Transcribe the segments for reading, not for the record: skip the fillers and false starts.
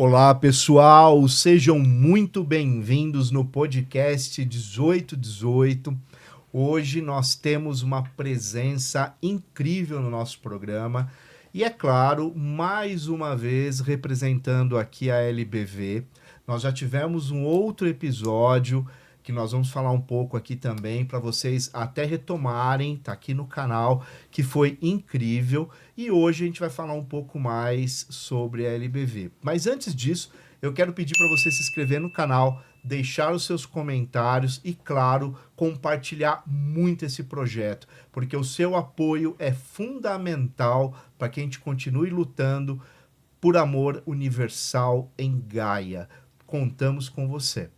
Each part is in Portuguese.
Olá, pessoal, sejam muito bem-vindos no podcast 1818. Hoje nós temos uma presença incrível no nosso programa e, é claro, mais uma vez representando aqui a LBV. Nós já tivemos um outro episódio que nós vamos falar um pouco aqui também para vocês até retomarem, tá aqui no canal, que foi incrível. E hoje a gente vai falar um pouco mais sobre a LBV. Mas antes disso, eu quero pedir para você se inscrever no canal, deixar os seus comentários e, claro, compartilhar muito esse projeto, porque o seu apoio é fundamental para que a gente continue lutando por amor universal em Gaia. Contamos com você.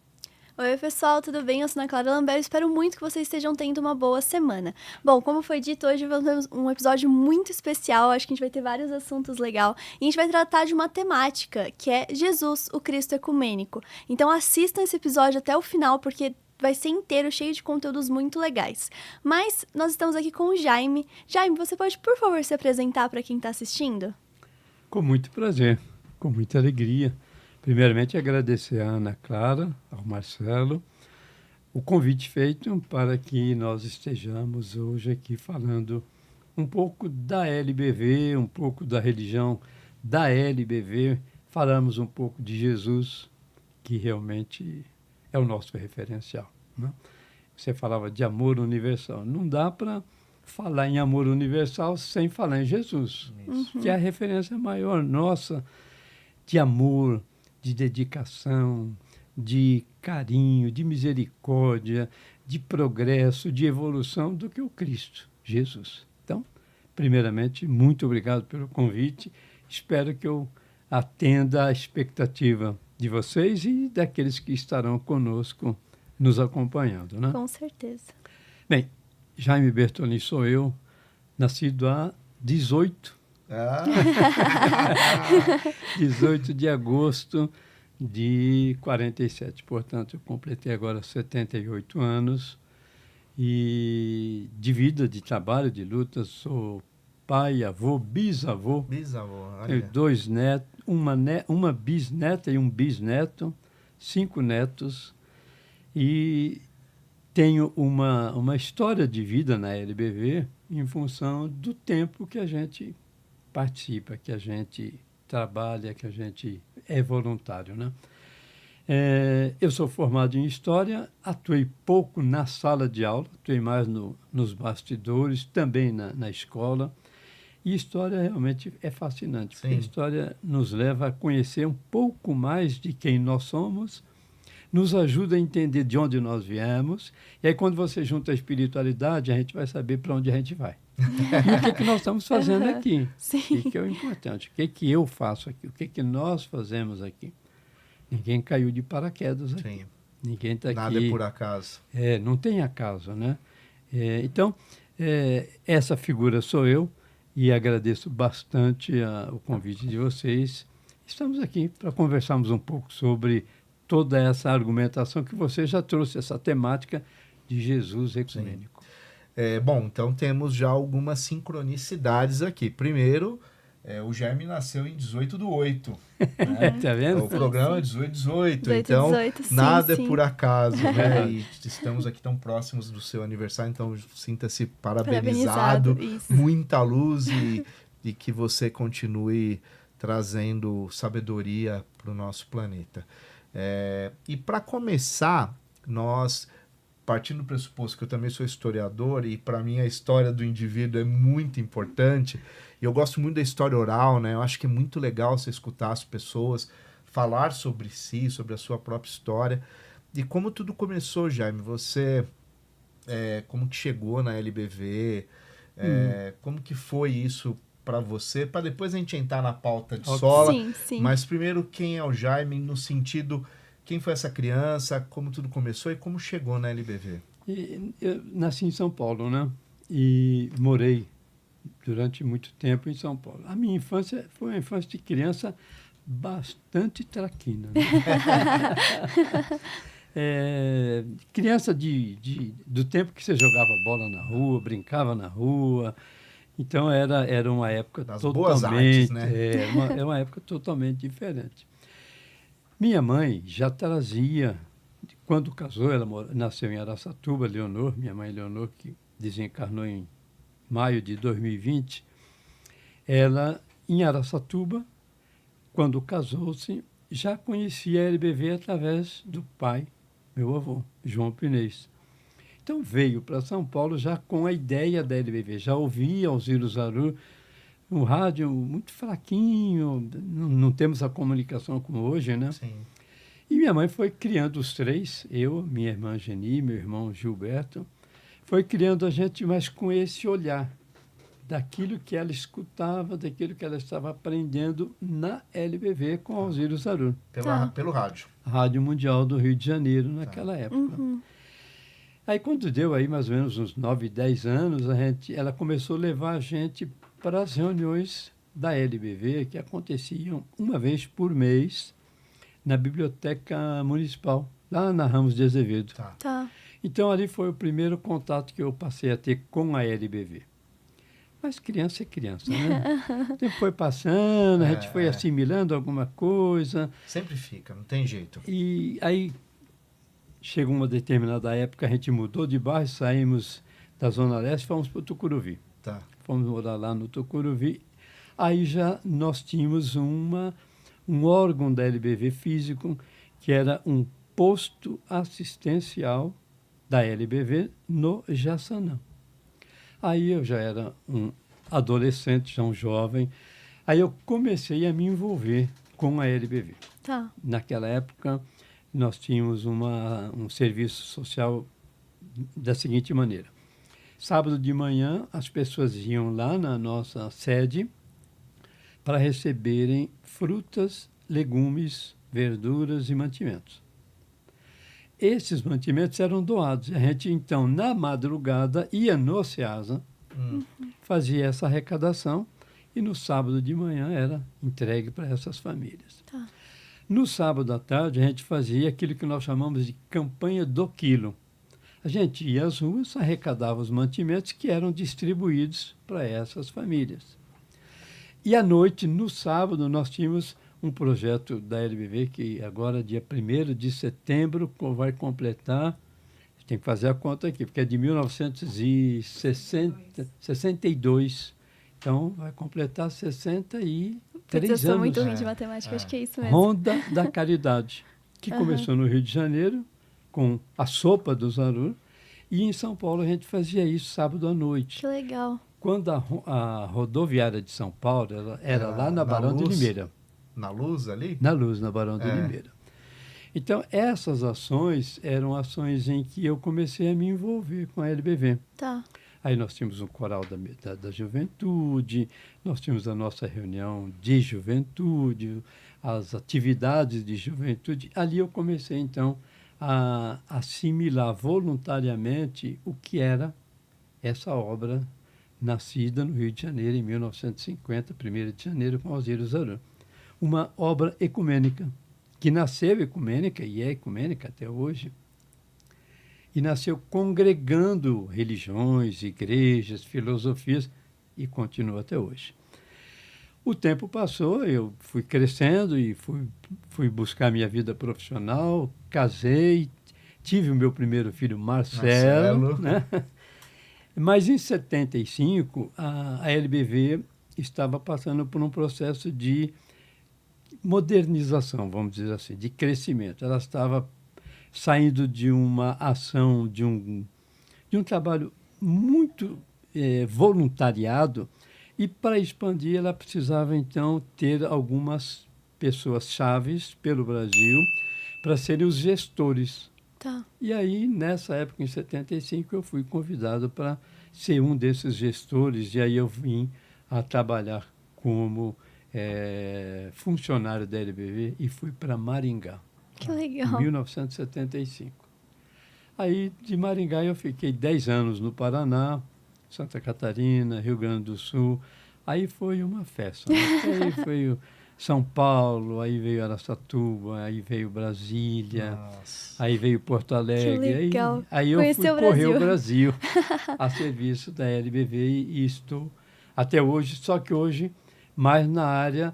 Oi, pessoal, tudo bem? Eu sou a Clara Lambert, espero muito que vocês estejam tendo uma boa semana. Bom, como foi dito, hoje vamos ter um episódio muito especial, acho que a gente vai ter vários assuntos legais, e a gente vai tratar de uma temática, que é Jesus, o Cristo ecumênico. Então assistam esse episódio até o final, porque vai ser inteiro, cheio de conteúdos muito legais. Mas nós estamos aqui com o Jaime. Jaime, você pode, por favor, se apresentar para quem está assistindo? Com muito prazer, com muita alegria. Primeiramente, agradecer a Ana Clara, ao Marcelo, o convite feito para que nós estejamos hoje aqui falando um pouco da LBV, um pouco da religião da LBV, falamos um pouco de Jesus, que realmente é o nosso referencial, né? Você falava de amor universal. Não dá para falar em amor universal sem falar em Jesus, que é a referência maior nossa de amor, de dedicação, de carinho, de misericórdia, de progresso, de evolução do que o Cristo, Jesus. Então, primeiramente, muito obrigado pelo convite. Espero que eu atenda à expectativa de vocês e daqueles que estarão conosco nos acompanhando, né? Com certeza. Bem, Jaime Bertolini sou eu, nascido há 18 de agosto de 47. Portanto, eu completei agora 78 anos e de vida, de trabalho, de luta, sou pai, avô, bisavô. Tenho 2 netos, uma bisneta e um bisneto, 5 netos e tenho uma história de vida na LBV em função do tempo que a gente participa, que a gente trabalha, que a gente é voluntário, né? Eu sou formado em História, atuei pouco na sala de aula, atuei mais nos bastidores, também na escola. E História realmente é fascinante, porque a História nos leva a conhecer um pouco mais de quem nós somos, nos ajuda a entender de onde nós viemos, e aí quando você junta a espiritualidade, a gente vai saber para onde a gente vai. E o que nós estamos fazendo aqui? Sim. O que é o importante? O que eu faço aqui? O que nós fazemos aqui? Ninguém caiu de paraquedas aqui. Sim. Ninguém está aqui. Nada é por acaso. Não tem acaso, né? Então, essa figura sou eu e agradeço bastante o convite de vocês. Estamos aqui para conversarmos um pouco sobre toda essa argumentação que você já trouxe, essa temática de Jesus ecumênico. Bom, então temos já algumas sincronicidades aqui. Primeiro, o Jaime nasceu em 18/8. Né? Tá vendo? O programa é 18/18, 18/18, então sim, nada sim. é por acaso, né? E estamos aqui tão próximos do seu aniversário, então sinta-se parabenizado, Isso. muita luz e que você continue trazendo sabedoria para o nosso planeta. E para começar, nós, partindo do pressuposto que eu também sou historiador e para mim a história do indivíduo é muito importante, e eu gosto muito da história oral, né? Eu acho que é muito legal você escutar as pessoas falar sobre si, sobre a sua própria história. E como tudo começou, Jaime? Você, como que chegou na LBV? Como que foi isso para você? Para depois a gente entrar na pauta de sola. Sim. Mas primeiro, quem é o Jaime no sentido... Quem foi essa criança, como tudo começou e como chegou na LBV? Eu nasci em São Paulo, né? E morei durante muito tempo em São Paulo. A minha infância foi uma infância de criança bastante traquina, né? Criança do tempo que você jogava bola na rua, brincava na rua. Então era uma época das totalmente... boas artes, né? É uma época totalmente diferente. Minha mãe já trazia, quando casou, ela nasceu em Araçatuba, Leonor, minha mãe Leonor, que desencarnou em maio de 2020. Ela, em Araçatuba, quando casou-se, já conhecia a LBV através do pai, meu avô, João Pinês. Então veio para São Paulo já com a ideia da LBV, já ouvia Alziro Zaru, um rádio muito fraquinho, não temos a comunicação como hoje, né? Sim. E minha mãe foi criando os três, eu, minha irmã Geni, meu irmão Gilberto, foi criando a gente, mas com esse olhar daquilo que ela escutava, daquilo que ela estava aprendendo na LBV com Alziro Zaru. Pelo rádio. Rádio Mundial do Rio de Janeiro, naquela época. Uhum. Aí, quando deu aí mais ou menos uns 9, 10 anos, ela começou a levar a gente para as reuniões da LBV, que aconteciam uma vez por mês na Biblioteca Municipal, lá na Ramos de Azevedo. Tá. Então, ali foi o primeiro contato que eu passei a ter com a LBV. Mas criança é criança, né? O tempo foi passando, a gente foi assimilando alguma coisa. Sempre fica, não tem jeito. E aí, chegou uma determinada época, a gente mudou de bairro, saímos da Zona Leste e fomos para o Tucuruvi. Tá. Fomos morar lá no Tucuruvi. Aí já nós tínhamos um órgão da LBV físico, que era um posto assistencial da LBV no Jaçanã. Aí eu já era um adolescente, já um jovem. Aí eu comecei a me envolver com a LBV. Tá. Naquela época, nós tínhamos um serviço social da seguinte maneira. Sábado de manhã, as pessoas iam lá na nossa sede para receberem frutas, legumes, verduras e mantimentos. Esses mantimentos eram doados. A gente, então, na madrugada, ia no SEASA, fazia essa arrecadação e no sábado de manhã era entregue para essas famílias. Tá. No sábado à tarde, a gente fazia aquilo que nós chamamos de campanha do quilo. A gente ia às ruas, arrecadava os mantimentos que eram distribuídos para essas famílias. E à noite, no sábado, nós tínhamos um projeto da LBV que agora, dia 1º de setembro, vai completar, tem que fazer a conta aqui, porque é de 1962. Então, vai completar 63 Eu sou anos. muito ruim de matemática, acho que é isso mesmo. Ronda da Caridade, que começou no Rio de Janeiro, com a sopa do Zaru, e em São Paulo a gente fazia isso sábado à noite. Que legal. Quando a rodoviária de São Paulo era lá na Barão de Limeira. Na Luz ali? Na Luz, na Barão de Limeira. Então, essas ações eram ações em que eu comecei a me envolver com a LBV. Tá. Aí nós tínhamos um coral da juventude, nós tínhamos a nossa reunião de juventude, as atividades de juventude. Ali eu comecei, então, a assimilar voluntariamente o que era essa obra nascida no Rio de Janeiro, em 1950, 1º de janeiro, com Alziro Zaru. Uma obra ecumênica, que nasceu ecumênica e é ecumênica até hoje, e nasceu congregando religiões, igrejas, filosofias, e continua até hoje. O tempo passou, eu fui crescendo e fui buscar minha vida profissional, casei, tive o meu primeiro filho, Marcelo. Né? Mas em 75, a LBV estava passando por um processo de modernização, vamos dizer assim, de crescimento. Ela estava saindo de uma ação, de um trabalho muito voluntariado, e para expandir ela precisava, então, ter algumas pessoas chaves pelo Brasil para serem os gestores. Tá. E aí, nessa época, em 75, eu fui convidado para ser um desses gestores, e aí eu vim a trabalhar como funcionário da LBV e fui para Maringá. Que legal. Em 1975. Aí, de Maringá, eu fiquei 10 anos no Paraná, Santa Catarina, Rio Grande do Sul. Aí foi uma festa. Né? Aí foi São Paulo, aí veio Araçatuba, aí veio Brasília, aí veio Porto Alegre. Que legal. Aí eu fui correr o Brasil a serviço da LBV e estou até hoje, só que hoje mais na área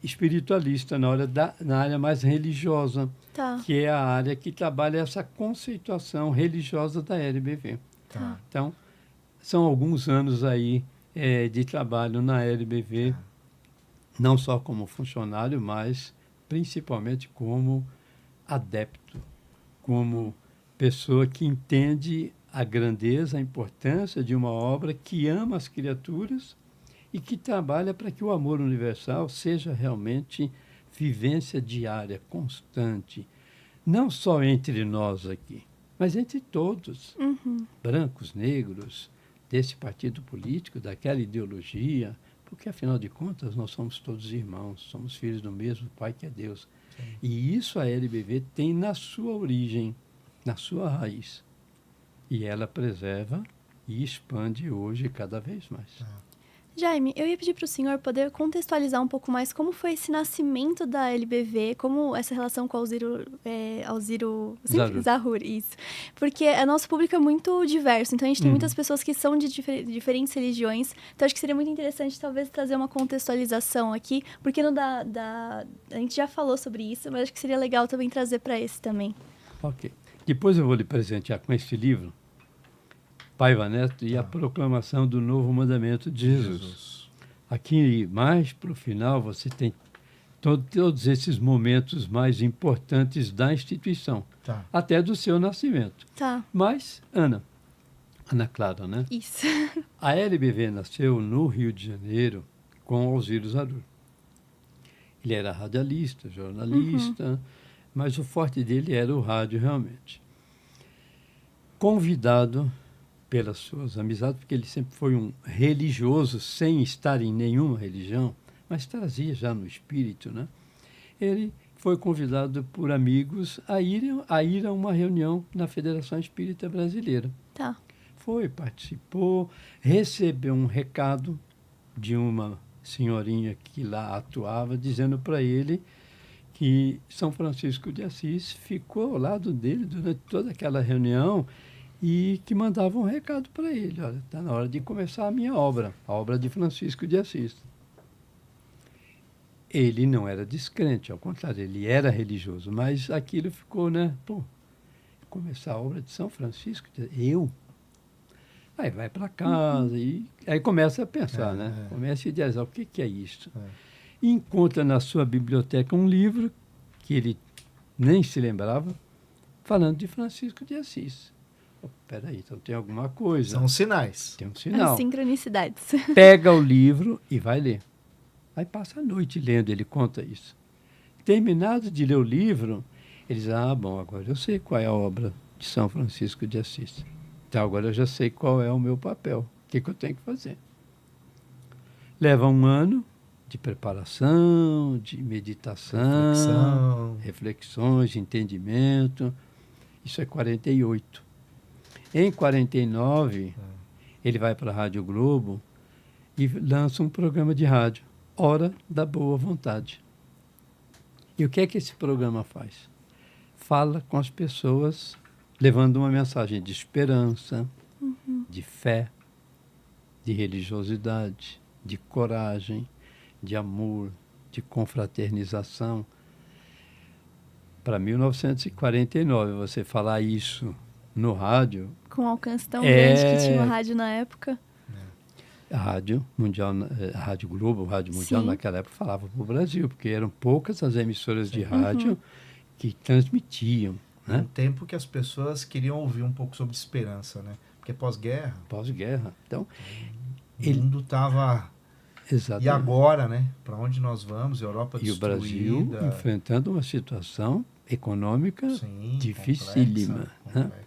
espiritualista, na área mais religiosa, Tá. que é a área que trabalha essa conceituação religiosa da LBV. Tá. Então, são alguns anos aí de trabalho na LBV, não só como funcionário, mas principalmente como adepto, como pessoa que entende a grandeza, a importância de uma obra, que ama as criaturas e que trabalha para que o amor universal seja realmente vivência diária, constante, não só entre nós aqui, mas entre todos, brancos, negros, desse partido político, daquela ideologia, porque, afinal de contas, nós somos todos irmãos, somos filhos do mesmo Pai que é Deus. Sim. E isso a LBV tem na sua origem, na sua raiz. E ela preserva e expande hoje cada vez mais. Jaime, eu ia pedir para o senhor poder contextualizar um pouco mais como foi esse nascimento da LBV, como essa relação com Alziro Zahur, isso. Porque o nosso público é muito diverso, então a gente tem muitas pessoas que são de diferentes religiões, então acho que seria muito interessante talvez trazer uma contextualização aqui, porque a gente já falou sobre isso, mas acho que seria legal também trazer para esse também. Ok. Depois eu vou lhe presentear com este livro, Paiva Neto e a proclamação do novo mandamento de Jesus. Aqui, mais para o final, você tem todos esses momentos mais importantes da instituição, até do seu nascimento. Tá. Mas, Ana Clara, né? Isso. A LBV nasceu no Rio de Janeiro com Alziro Zahur. Ele era radialista, jornalista, mas o forte dele era o rádio realmente. Convidado pelas suas amizades, porque ele sempre foi um religioso, sem estar em nenhuma religião, mas trazia já no espírito, né? Ele foi convidado por amigos a ir a uma reunião na Federação Espírita Brasileira. Tá. Foi, participou, recebeu um recado de uma senhorinha que lá atuava, dizendo para ele que São Francisco de Assis ficou ao lado dele durante toda aquela reunião e que mandava um recado para ele: olha, está na hora de começar a minha obra, a obra de Francisco de Assis. Ele não era descrente, ao contrário, ele era religioso, mas aquilo ficou, né? Pô, começar a obra de São Francisco, eu? Aí vai para casa e aí começa a pensar, né? Começa a idealizar o que é isto. E encontra na sua biblioteca um livro que ele nem se lembrava, falando de Francisco de Assis. Peraí, então tem alguma coisa. São sinais. Tem um sinal. As sincronicidades. Pega o livro e vai ler. Aí passa a noite lendo, ele conta isso. Terminado de ler o livro, ele diz: bom, agora eu sei qual é a obra de São Francisco de Assis. Então agora eu já sei qual é o meu papel. O que eu tenho que fazer? Leva um ano de preparação, de meditação, reflexões, de entendimento. Isso é 48. Em 49, ele vai para a Rádio Globo e lança um programa de rádio, Hora da Boa Vontade. E o que é que esse programa faz? Fala com as pessoas, levando uma mensagem de esperança, de fé, de religiosidade, de coragem, de amor, de confraternização. Para 1949, você falar isso no rádio... Com um alcance tão grande que tinha o rádio na época. A Rádio Mundial, a Rádio Globo, a Rádio Mundial, naquela época falava para o Brasil, porque eram poucas as emissoras de rádio que transmitiam. Né? Um tempo que as pessoas queriam ouvir um pouco sobre esperança, né? Porque pós-guerra... Pós-guerra. Então, o mundo estava... Exatamente. E agora, né? Para onde nós vamos? Europa destruída. E o Brasil enfrentando uma situação econômica dificílima. Complexa. Né?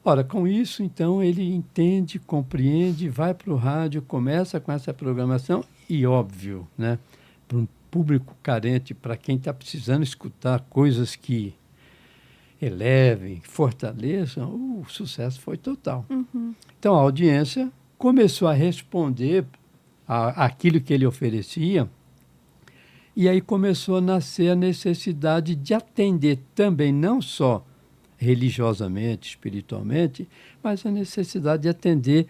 Ora, com isso, então, ele entende, compreende, vai para o rádio, começa com essa programação e, óbvio, né, para um público carente, para quem está precisando escutar coisas que elevem, fortaleçam, o sucesso foi total. Então, a audiência começou a responder àquilo que ele oferecia e aí começou a nascer a necessidade de atender também, não só religiosamente, espiritualmente, mas a necessidade de atender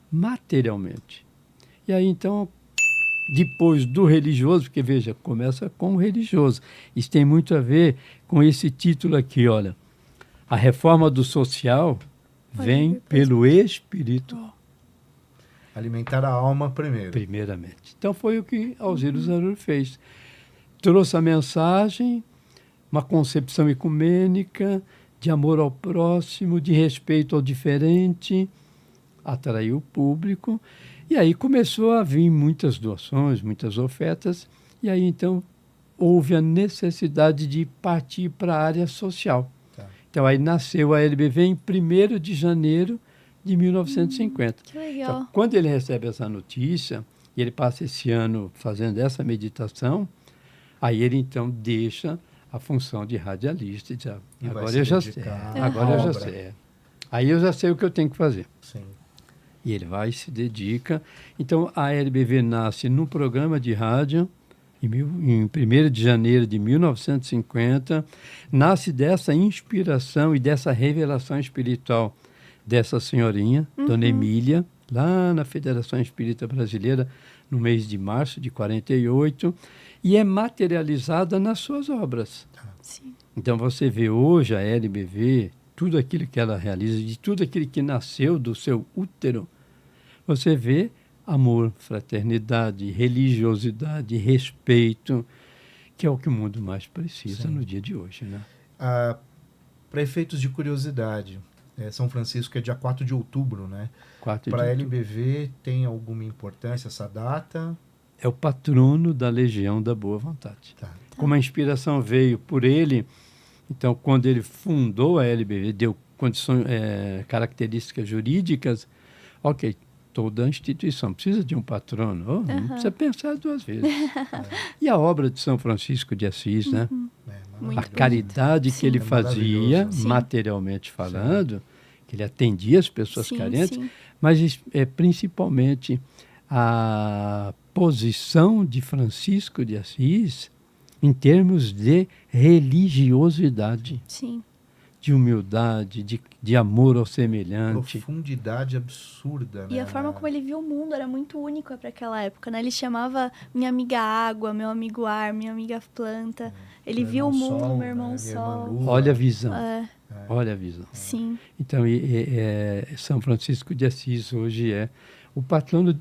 materialmente. E aí, então, depois do religioso, porque, veja, começa com o religioso. Isso tem muito a ver com esse título aqui, olha. A reforma do social vem pelo espiritual. Alimentar a alma primeiro. Primeiramente. Então, foi o que Alzira Zarur fez. Trouxe a mensagem, uma concepção ecumênica, de amor ao próximo, de respeito ao diferente, atraiu o público, e aí começou a vir muitas doações, muitas ofertas, e aí então houve a necessidade de partir para a área social. Tá. Então aí nasceu a LBV em 1º de janeiro de 1950. Que legal. Então, quando ele recebe essa notícia, e ele passa esse ano fazendo essa meditação, aí ele então deixa a função de radialista e diz, E vai agora se eu já sei. dedicar Agora à eu já obra. sei. Aí eu já sei o que eu tenho que fazer. Sim. E ele vai e se dedica. Então, a LBV nasce num programa de rádio, em 1º de janeiro de 1950. Nasce dessa inspiração e dessa revelação espiritual dessa senhorinha, Dona Emília, lá na Federação Espírita Brasileira, no mês de março de 48, e é materializada nas suas obras. Sim. Então, você vê hoje a LBV, tudo aquilo que ela realiza, de tudo aquilo que nasceu do seu útero, você vê amor, fraternidade, religiosidade, respeito, que é o que o mundo mais precisa no dia de hoje, né? Para efeitos de curiosidade, São Francisco é dia 4 de outubro, né? 4 Para a de outubro. LBV tem alguma importância essa data? É o patrono da Legião da Boa Vontade. Tá. Como a inspiração veio por ele, então, quando ele fundou a LBV, deu condições, características jurídicas, ok, toda instituição precisa de um patrono, não precisa pensar 2 vezes. E a obra de São Francisco de Assis, né? Muito A caridade que Sim. ele É fazia, maravilhoso. Sim. materialmente falando, que ele atendia as pessoas Sim, carentes, sim. mas principalmente a posição de Francisco de Assis em termos de religiosidade, Sim. de humildade, de amor ao semelhante. Profundidade absurda, E né? a forma como ele viu o mundo era muito única para aquela época, né? Ele chamava minha amiga água, meu amigo ar, minha amiga planta. Ele Meu viu o irmão mundo, sol, meu irmão né? Minha irmã sol. lua. Olha a visão, É, olha a visão. sim. Então, São Francisco de Assis hoje é o patrono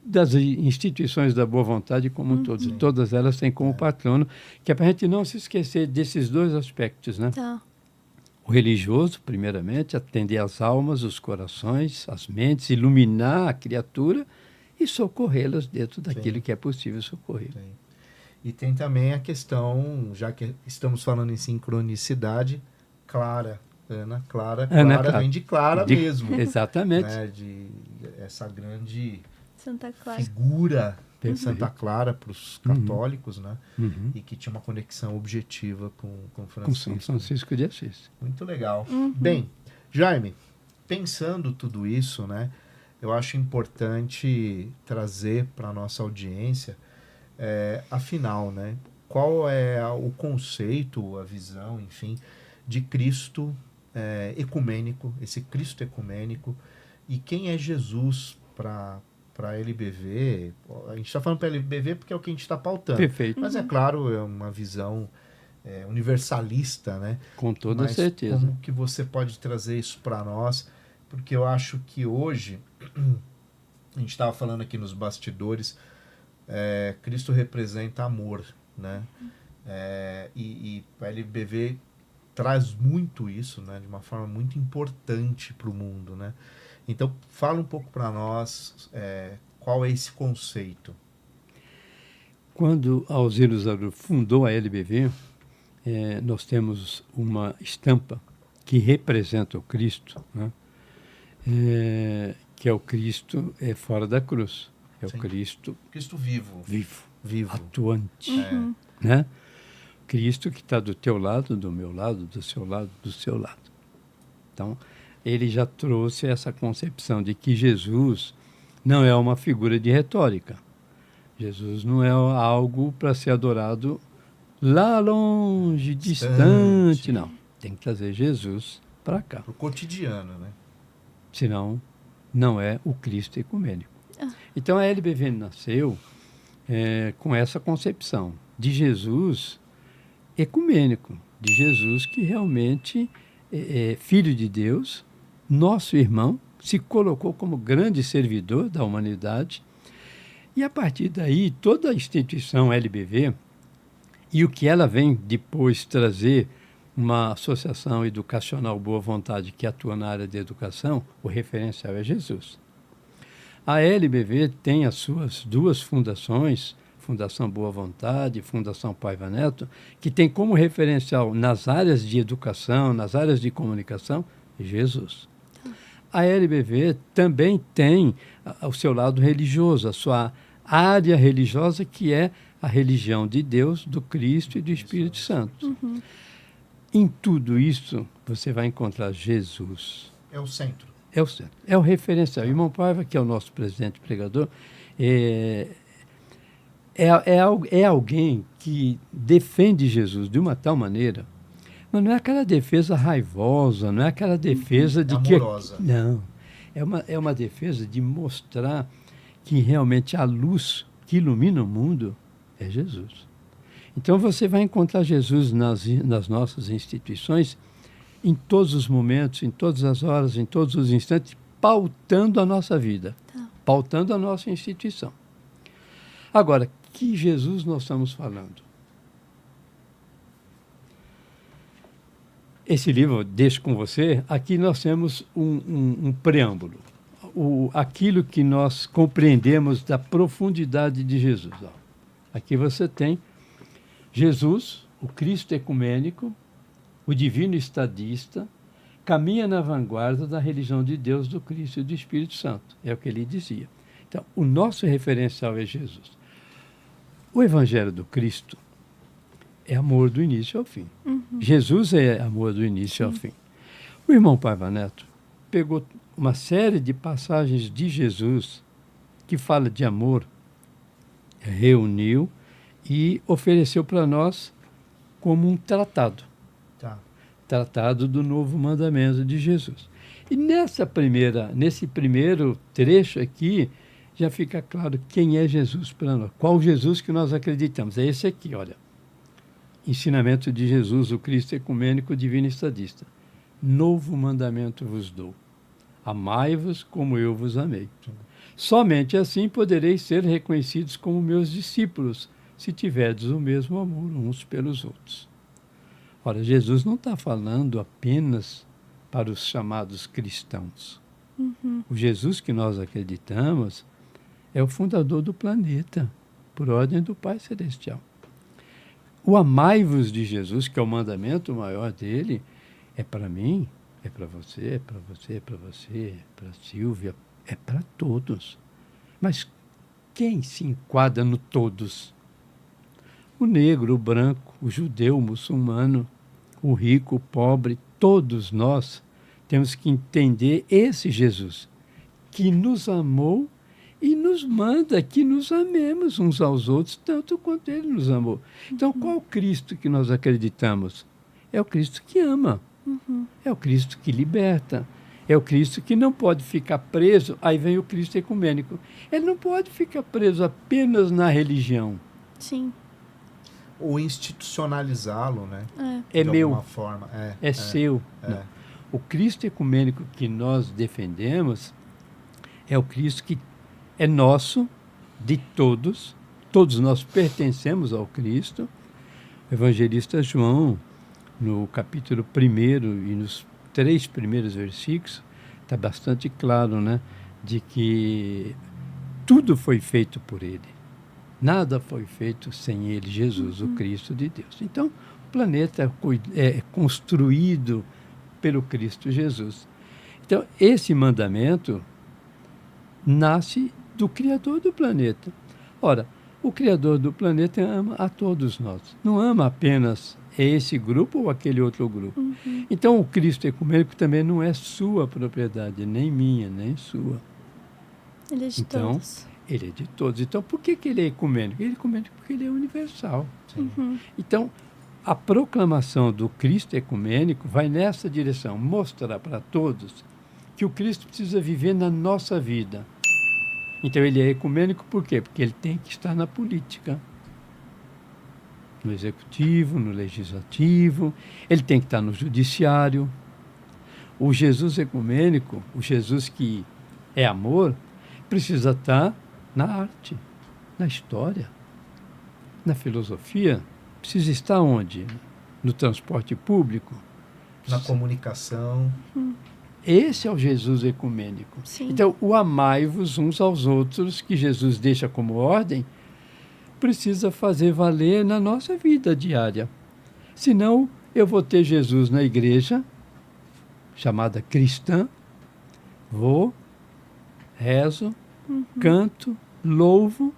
das instituições da boa vontade como um todo. E todas elas têm como patrono, que é para a gente não se esquecer desses 2 aspectos, né? Tá. O religioso, primeiramente, atender às almas, os corações, as mentes, iluminar a criatura e socorrê-las dentro daquilo que é possível socorrer. Tem. E tem também a questão, já que estamos falando em sincronicidade, Clara. Ana Clara. Ana Clara Clara. vem de Clara mesmo. Exatamente. Né? De essa grande Santa Clara. figura de Perfeito. Santa Clara para os católicos, né? Uhum. E que tinha uma conexão objetiva com Com Francisco. São Francisco de Assis. Muito legal. Bem, Jaime, pensando tudo isso, né? Eu acho importante trazer para a nossa audiência, afinal, né? Qual é o conceito, a visão, enfim, de Cristo ecumênico, esse Cristo ecumênico, e quem é Jesus para a LBV? A gente está falando para a LBV porque é o que a gente está pautando. Perfeito. Mas é claro, é uma visão universalista, né? Com toda Mas certeza. como que você pode trazer isso para nós? Porque eu acho que hoje, a gente estava falando aqui nos bastidores, Cristo representa amor, né? E a LBV traz muito isso, né? De uma forma muito importante para o mundo, né? Então, fala um pouco para nós qual é esse conceito. Quando Alzira Zarur fundou a LBV, nós temos uma estampa que representa o Cristo, né? Que é o Cristo fora da cruz. É o Sim. Cristo Cristo vivo. vivo, atuante. Né? Cristo que está do teu lado, do meu lado, do seu lado, do seu lado. Então, ele já trouxe essa concepção de que Jesus não é uma figura de retórica. Jesus não é algo para ser adorado lá longe, distante, não. Tem que trazer Jesus para cá. Para o cotidiano, né? Senão, não é o Cristo ecumênico. Então, a LBV nasceu com essa concepção de Jesus ecumênico, de Jesus que realmente é filho de Deus, nosso irmão, se colocou como grande servidor da humanidade. E a partir daí, toda a instituição LBV e o que ela vem depois trazer, uma associação educacional Boa Vontade que atua na área de educação, o referencial é Jesus. A LBV tem as suas duas fundações, Fundação Boa Vontade, Fundação Paiva Neto, que tem como referencial nas áreas de educação, nas áreas de comunicação, Jesus. A LBV também tem o seu lado religioso, a sua área religiosa, que é a religião de Deus, do Cristo e do Espírito Santo. Uhum. Em tudo isso, você vai encontrar Jesus. É o centro. É o centro. É o referencial. O irmão Paiva, que é o nosso presidente pregador, é alguém que defende Jesus de uma tal maneira, mas não é aquela defesa raivosa, não é aquela defesa de amorosa. Não. É uma defesa de mostrar que realmente a luz que ilumina o mundo é Jesus. Então você vai encontrar Jesus nas nossas instituições em todos os momentos, em todas as horas, em todos os instantes, pautando a nossa vida, pautando a nossa instituição. Agora, que Jesus nós estamos falando? Esse livro, eu deixo com você, aqui nós temos um preâmbulo, aquilo que nós compreendemos da profundidade de Jesus. Ó. Aqui você tem Jesus, o Cristo ecumênico, o divino estadista, caminha na vanguarda da religião de Deus, do Cristo e do Espírito Santo. É o que ele dizia. Então, o nosso referencial é Jesus. O Evangelho do Cristo é amor do início ao fim. Uhum. Jesus é amor do início ao fim. O irmão Paiva Neto pegou uma série de passagens de Jesus que fala de amor, reuniu e ofereceu para nós como um tratado. Tratado do novo mandamento de Jesus. E nesse primeiro trecho aqui, já fica claro quem é Jesus para nós. Qual Jesus que nós acreditamos? É esse aqui, olha. Ensinamento de Jesus, o Cristo ecumênico, divino estadista. Novo mandamento vos dou. Amai-vos como eu vos amei. Somente assim podereis ser reconhecidos como meus discípulos, se tiverdes o mesmo amor uns pelos outros. Ora, Jesus não está falando apenas para os chamados cristãos. Uhum. O Jesus que nós acreditamos é o fundador do planeta, por ordem do Pai Celestial. O amai-vos de Jesus, que é o mandamento maior dele, é para mim, é para você, é para você, é para você, é para Silvia, é para todos. Mas quem se enquadra no todos? O negro, o branco, o judeu, o muçulmano, o rico, o pobre, todos nós temos que entender esse Jesus, que nos amou e nos manda que nos amemos uns aos outros, tanto quanto ele nos amou. Então, qual o Cristo que nós acreditamos? É o Cristo que ama. Uhum. É o Cristo que liberta. É o Cristo que não pode ficar preso. Aí vem o Cristo ecumênico. Ele não pode ficar preso apenas na religião. Sim. Ou institucionalizá-lo, né? É de meu. alguma forma. É seu. Não. O Cristo ecumênico que nós defendemos é o Cristo que é nosso, de todos. Todos nós pertencemos ao Cristo. O evangelista João, no capítulo 1 e nos 3 primeiros versículos, está bastante claro, né, de que tudo foi feito por ele. Nada foi feito sem ele, Jesus, o Cristo de Deus. Então, o planeta é construído pelo Cristo Jesus. Então, esse mandamento nasce do Criador do planeta. Ora, o Criador do planeta ama a todos nós. Não ama apenas esse grupo ou aquele outro grupo. Uhum. Então, o Cristo ecumênico também não é sua propriedade, nem minha, nem sua. Ele é de todos. Ele é de todos. Então, por que ele é ecumênico? Ele é ecumênico porque ele é universal. Uhum. Então, a proclamação do Cristo ecumênico vai nessa direção, mostrar para todos que o Cristo precisa viver na nossa vida. Então ele é ecumênico por quê? Porque ele tem que estar na política, no executivo, no legislativo, ele tem que estar no judiciário. O Jesus ecumênico, o Jesus que é amor, precisa estar na arte, na história, na filosofia. Precisa estar onde? No transporte público. Na comunicação. Esse é o Jesus ecumênico. Sim. Então, o amai-vos uns aos outros, que Jesus deixa como ordem, precisa fazer valer na nossa vida diária. Senão, eu vou ter Jesus na igreja, chamada cristã, vou, rezo, canto, louvo,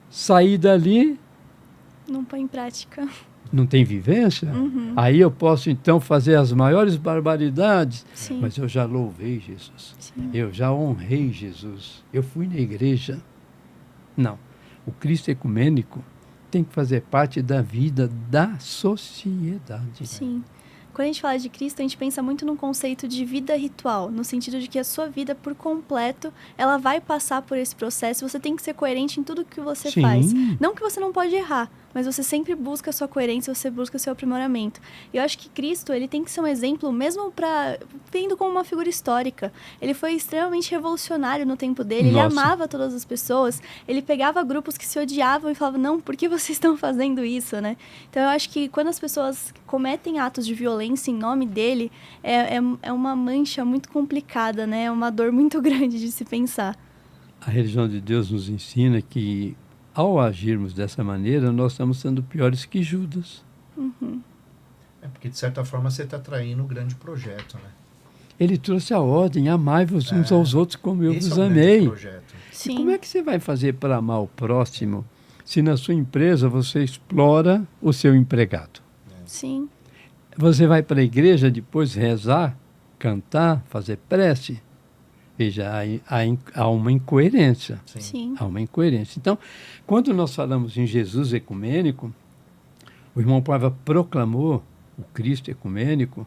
sair dali, Não põe em prática. não tem vivência, aí eu posso então fazer as maiores barbaridades, Sim. mas eu já louvei Jesus, Sim. eu já honrei Jesus, eu fui na igreja. Não, o Cristo ecumênico tem que fazer parte da vida da sociedade. Sim. Quando a gente fala de Cristo, a gente pensa muito num conceito de vida ritual, no sentido de que a sua vida, por completo, ela vai passar por esse processo. Você tem que ser coerente em tudo que você Sim. faz. Não que você não pode errar, mas você sempre busca a sua coerência, você busca o seu aprimoramento. E eu acho que Cristo, ele tem que ser um exemplo, mesmo vendo como uma figura histórica. Ele foi extremamente revolucionário no tempo dele, ele Nossa. amava todas as pessoas, ele pegava grupos que se odiavam e falava, não, por que vocês estão fazendo isso, né? Então eu acho que quando as pessoas cometem atos de violência em nome dele, é uma mancha muito complicada, né? É uma dor muito grande de se pensar. A religião de Deus nos ensina que, ao agirmos dessa maneira, nós estamos sendo piores que Judas. É porque, de certa forma, você está traindo o grande projeto, né? Ele trouxe a ordem, amai-vos uns aos outros como eu Esse vos é o grande amei. projeto. Sim. E como é que você vai fazer para amar o próximo se na sua empresa você explora o seu empregado? Sim. Você vai para a igreja depois rezar, cantar, fazer prece? Veja, há uma incoerência. Sim. Sim. Há uma incoerência. Então, quando nós falamos em Jesus ecumênico, o irmão Paiva proclamou o Cristo ecumênico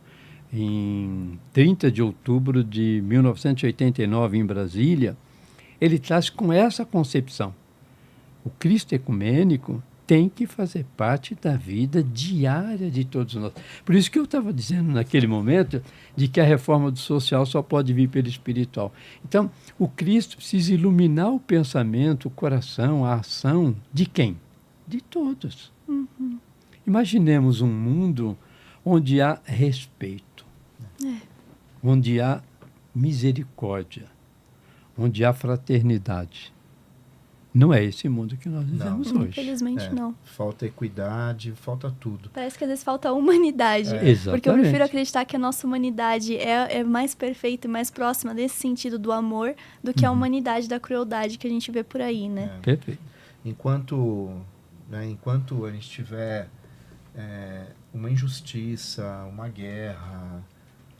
em 30 de outubro de 1989, em Brasília. Ele traz com essa concepção. O Cristo ecumênico tem que fazer parte da vida diária de todos nós. Por isso que eu estava dizendo naquele momento de que a reforma do social só pode vir pelo espiritual. Então, o Cristo precisa iluminar o pensamento, o coração, a ação de quem? De todos. Imaginemos um mundo onde há respeito, onde há misericórdia, onde há fraternidade. Não é esse mundo que nós vivemos hoje. Infelizmente, não. Falta equidade, falta tudo. Parece que às vezes falta humanidade. Exatamente. Porque eu prefiro acreditar que a nossa humanidade é mais perfeita e mais próxima nesse sentido do amor do que a humanidade da crueldade que a gente vê por aí, né? Perfeito. Enquanto a gente tiver uma injustiça, uma guerra,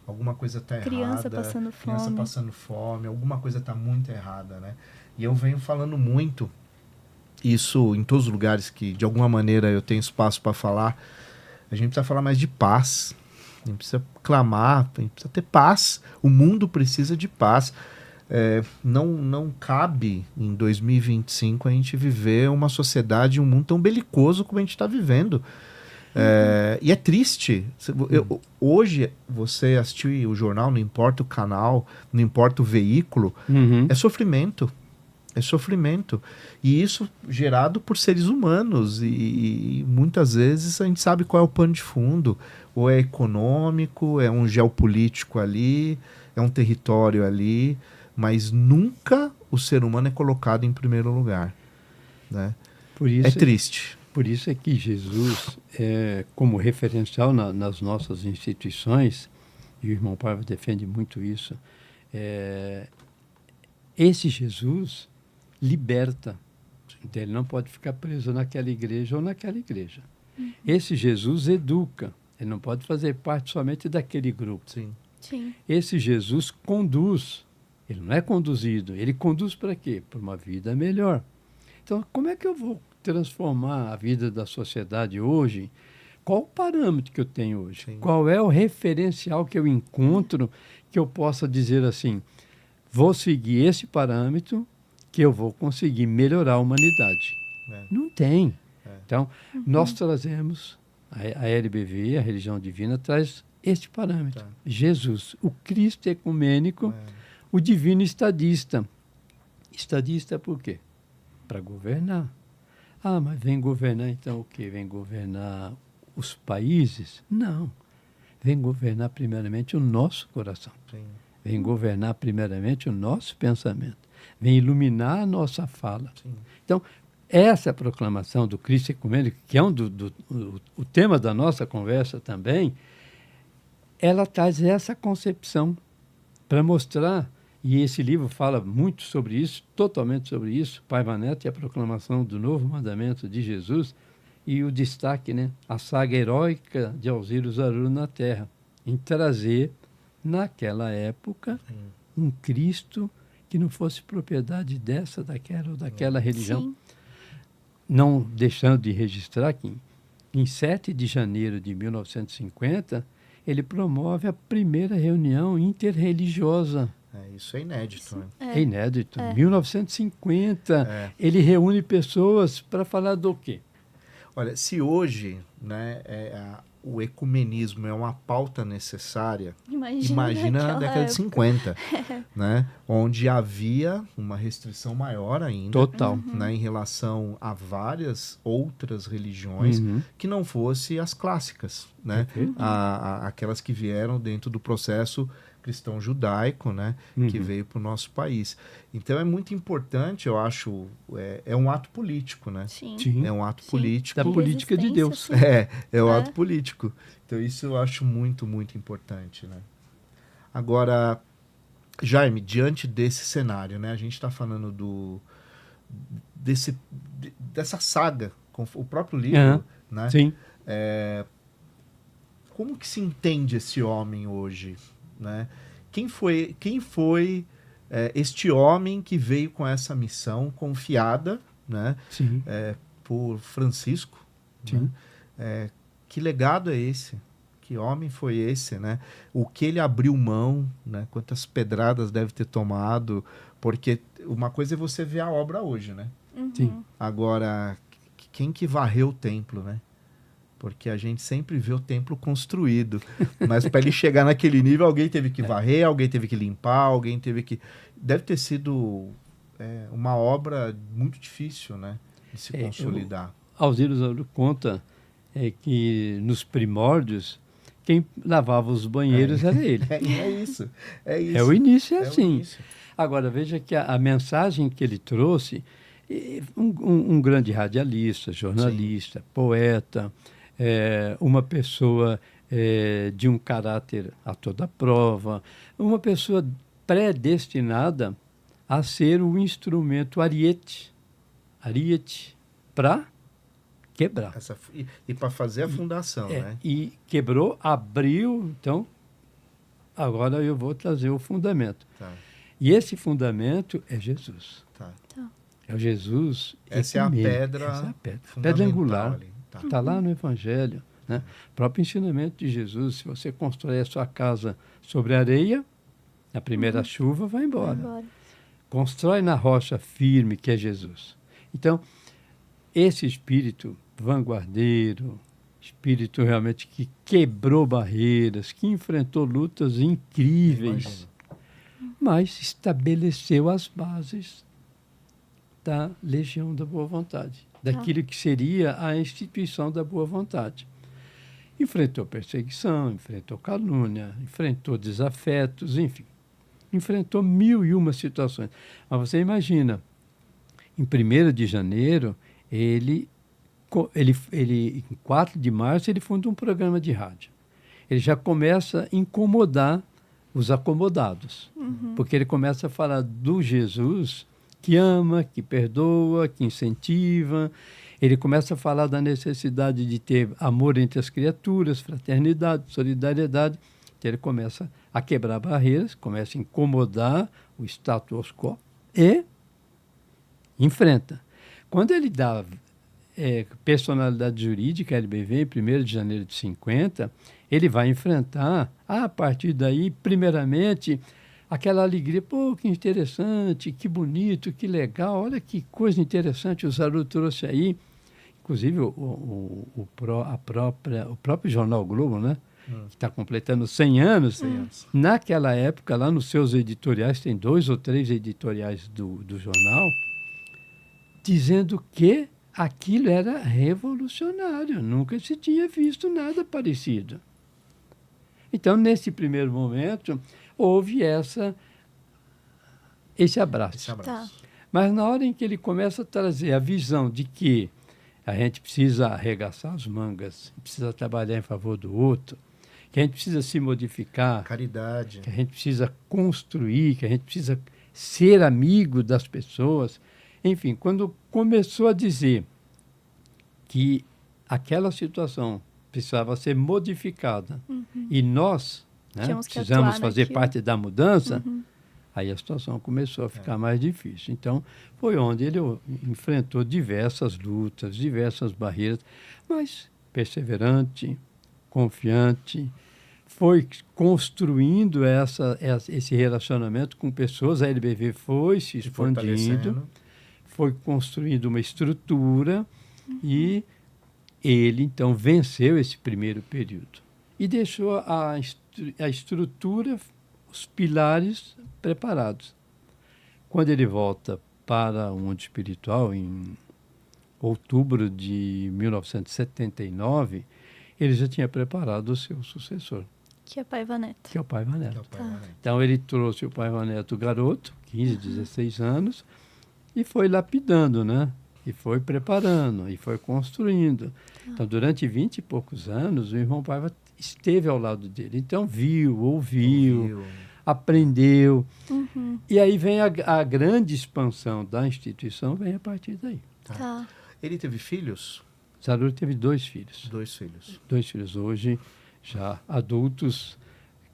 alguma coisa está errada. Criança passando fome. Alguma coisa está muito errada, né? E eu venho falando muito isso em todos os lugares que, de alguma maneira, eu tenho espaço para falar. A gente precisa falar mais de paz. A gente precisa clamar, a gente precisa ter paz. O mundo precisa de paz. Não cabe, em 2025, a gente viver uma sociedade, um mundo tão belicoso como a gente está vivendo. E é triste. Hoje, você assistir o jornal, não importa o canal, não importa o veículo, é sofrimento. É sofrimento. E isso gerado por seres humanos. E muitas vezes a gente sabe qual é o pano de fundo. Ou é econômico, é um geopolítico ali, é um território ali. Mas nunca o ser humano é colocado em primeiro lugar. Né? Por isso é triste. Por isso é que Jesus, como referencial nas nossas instituições, e o irmão Paiva defende muito isso, esse Jesus liberta. Então, ele não pode ficar preso naquela igreja ou naquela igreja. Esse Jesus educa. Ele não pode fazer parte somente daquele grupo. Sim. Sim. Esse Jesus conduz. Ele não é conduzido. Ele conduz para quê? Para uma vida melhor. Então, como é que eu vou transformar a vida da sociedade hoje? Qual o parâmetro que eu tenho hoje? Sim. Qual é o referencial que eu encontro que eu possa dizer assim, vou seguir esse parâmetro que eu vou conseguir melhorar a humanidade. Não tem. Então, nós trazemos, a LBV, a religião divina, traz este parâmetro. Jesus, o Cristo ecumênico, o divino estadista. Estadista por quê? Para governar. Ah, mas vem governar então o quê? Vem governar os países? Não. Vem governar primeiramente o nosso coração. Sim. Vem governar primeiramente o nosso pensamento. Vem iluminar a nossa fala. Sim. Então, essa proclamação do Cristo ecumênico, que é o tema da nossa conversa também, ela traz essa concepção para mostrar, e esse livro fala muito sobre isso, totalmente sobre isso, Paiva Neto e a proclamação do novo mandamento de Jesus, e o destaque, né, a saga heróica de Alziro Zaruro na Terra, em trazer, naquela época, um Cristo que não fosse propriedade dessa, daquela ou daquela religião. Sim. Não deixando de registrar que, em 7 de janeiro de 1950, ele promove a primeira reunião interreligiosa. Isso é inédito, né? É inédito. 1950, ele reúne pessoas para falar do quê? Olha, se hoje, né, o ecumenismo é uma pauta necessária, imagina na década de 50, né, onde havia uma restrição maior ainda, Total, né, em relação a várias outras religiões que não fossem as clássicas, né, aquelas que vieram dentro do processo cristão judaico, né, que veio para o nosso país. Então é muito importante, eu acho, é um ato político, né? Sim. É um ato político. Da política de Deus. É um ato político. Então isso eu acho muito, muito importante, né? Agora, Jaime, diante desse cenário, né, a gente está falando dessa saga, com o próprio livro, né? Sim. Como que se entende esse homem hoje? Né? Quem foi este homem que veio com essa missão confiada, né? Por Francisco? Sim. Né? Que legado é esse? Que homem foi esse? Né? O que ele abriu mão? Né? Quantas pedradas deve ter tomado? Porque uma coisa é você ver a obra hoje, né? Sim. Agora, quem que varreu o templo, né? Porque a gente sempre vê o templo construído. Mas para ele chegar naquele nível, alguém teve que varrer, alguém teve que limpar, alguém teve que... Deve ter sido uma obra muito difícil, né? De se consolidar. Alziro Zaruro conta que nos primórdios, quem lavava os banheiros era ele. É isso. O início assim. O início. Agora, veja que a mensagem que ele trouxe, um grande radialista, jornalista, poeta, uma pessoa de um caráter a toda prova, uma pessoa predestinada a ser o instrumento ariete para quebrar. E para fazer a fundação, né? E quebrou, abriu, então, agora eu vou trazer o fundamento. Tá. E esse fundamento é Jesus. Tá. É o Jesus. Essa é a pedra angular. Tá. Está lá no Evangelho. Né? O próprio ensinamento de Jesus, se você constrói a sua casa sobre areia, a primeira chuva vai embora. Constrói na rocha firme, que é Jesus. Então, esse espírito vanguardeiro, espírito realmente que quebrou barreiras, que enfrentou lutas incríveis, mas estabeleceu as bases da Legião da Boa Vontade, daquilo que seria a instituição da boa vontade. Enfrentou perseguição, enfrentou calúnia, enfrentou desafetos, enfim. Enfrentou 1001 situações. Mas você imagina, em 1º de janeiro, ele, em 4 de março, ele funda um programa de rádio. Ele já começa a incomodar os acomodados, porque ele começa a falar do Jesus que ama, que perdoa, que incentiva. Ele começa a falar da necessidade de ter amor entre as criaturas, fraternidade, solidariedade. Então ele começa a quebrar barreiras, começa a incomodar o status quo e enfrenta. Quando ele dá personalidade jurídica, LBV, em 1º de janeiro de 50, ele vai enfrentar, a partir daí, primeiramente, aquela alegria, pô, que interessante, que bonito, que legal, olha que coisa interessante o Zaru trouxe aí. Inclusive, o próprio jornal Globo, né? Que está completando 100 anos. 100 anos. Naquela época, lá nos seus editoriais, tem 2 ou 3 editoriais do jornal, dizendo que aquilo era revolucionário, nunca se tinha visto nada parecido. Então, nesse primeiro momento, houve esse abraço. Esse abraço. Tá. Mas na hora em que ele começa a trazer a visão de que a gente precisa arregaçar as mangas, precisa trabalhar em favor do outro, que a gente precisa se modificar, Caridade. que a gente precisa construir, que a gente precisa ser amigo das pessoas. Enfim, quando começou a dizer que aquela situação precisava ser modificada e nós, né, Tínhamos que precisamos atuar fazer naquilo. parte da mudança, aí a situação começou a ficar mais difícil. Então, foi onde ele enfrentou diversas lutas, diversas barreiras, mas perseverante, confiante, foi construindo esse relacionamento com pessoas. A LBV foi se Se expandindo, fortalecendo. foi construindo uma estrutura e ele, então, venceu esse primeiro período. E deixou a estrutura, os pilares preparados. Quando ele volta para o mundo espiritual, em outubro de 1979, ele já tinha preparado o seu sucessor, Que é Paiva Neto. que é o Paiva Neto. Que é o pai, né? Então, ele trouxe o Paiva Neto garoto, 15, 16 anos, e foi lapidando, né? E foi preparando, e foi construindo. Então, durante 20 e poucos anos, o irmão Paiva esteve ao lado dele. Então, viu, ouviu, aprendeu. E aí vem a grande expansão da instituição, vem a partir daí. Tá. Ele teve filhos? Zaru teve 2 filhos. 2 filhos. 2 filhos hoje, já adultos,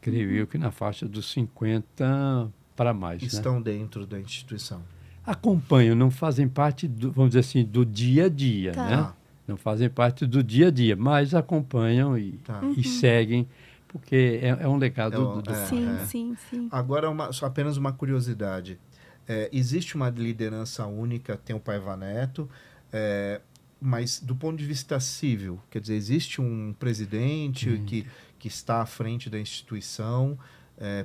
creio eu que na faixa dos 50 para mais. Né? Estão dentro da instituição. Acompanham, não fazem parte, vamos dizer assim, do dia a dia, Tá. né? Não fazem parte do dia a dia, mas acompanham e seguem, porque é um legado do Sim, É. sim, sim. Agora, só apenas uma curiosidade. Existe uma liderança única, tem o Paiva Neto, mas do ponto de vista civil, quer dizer, existe um presidente que está à frente da instituição,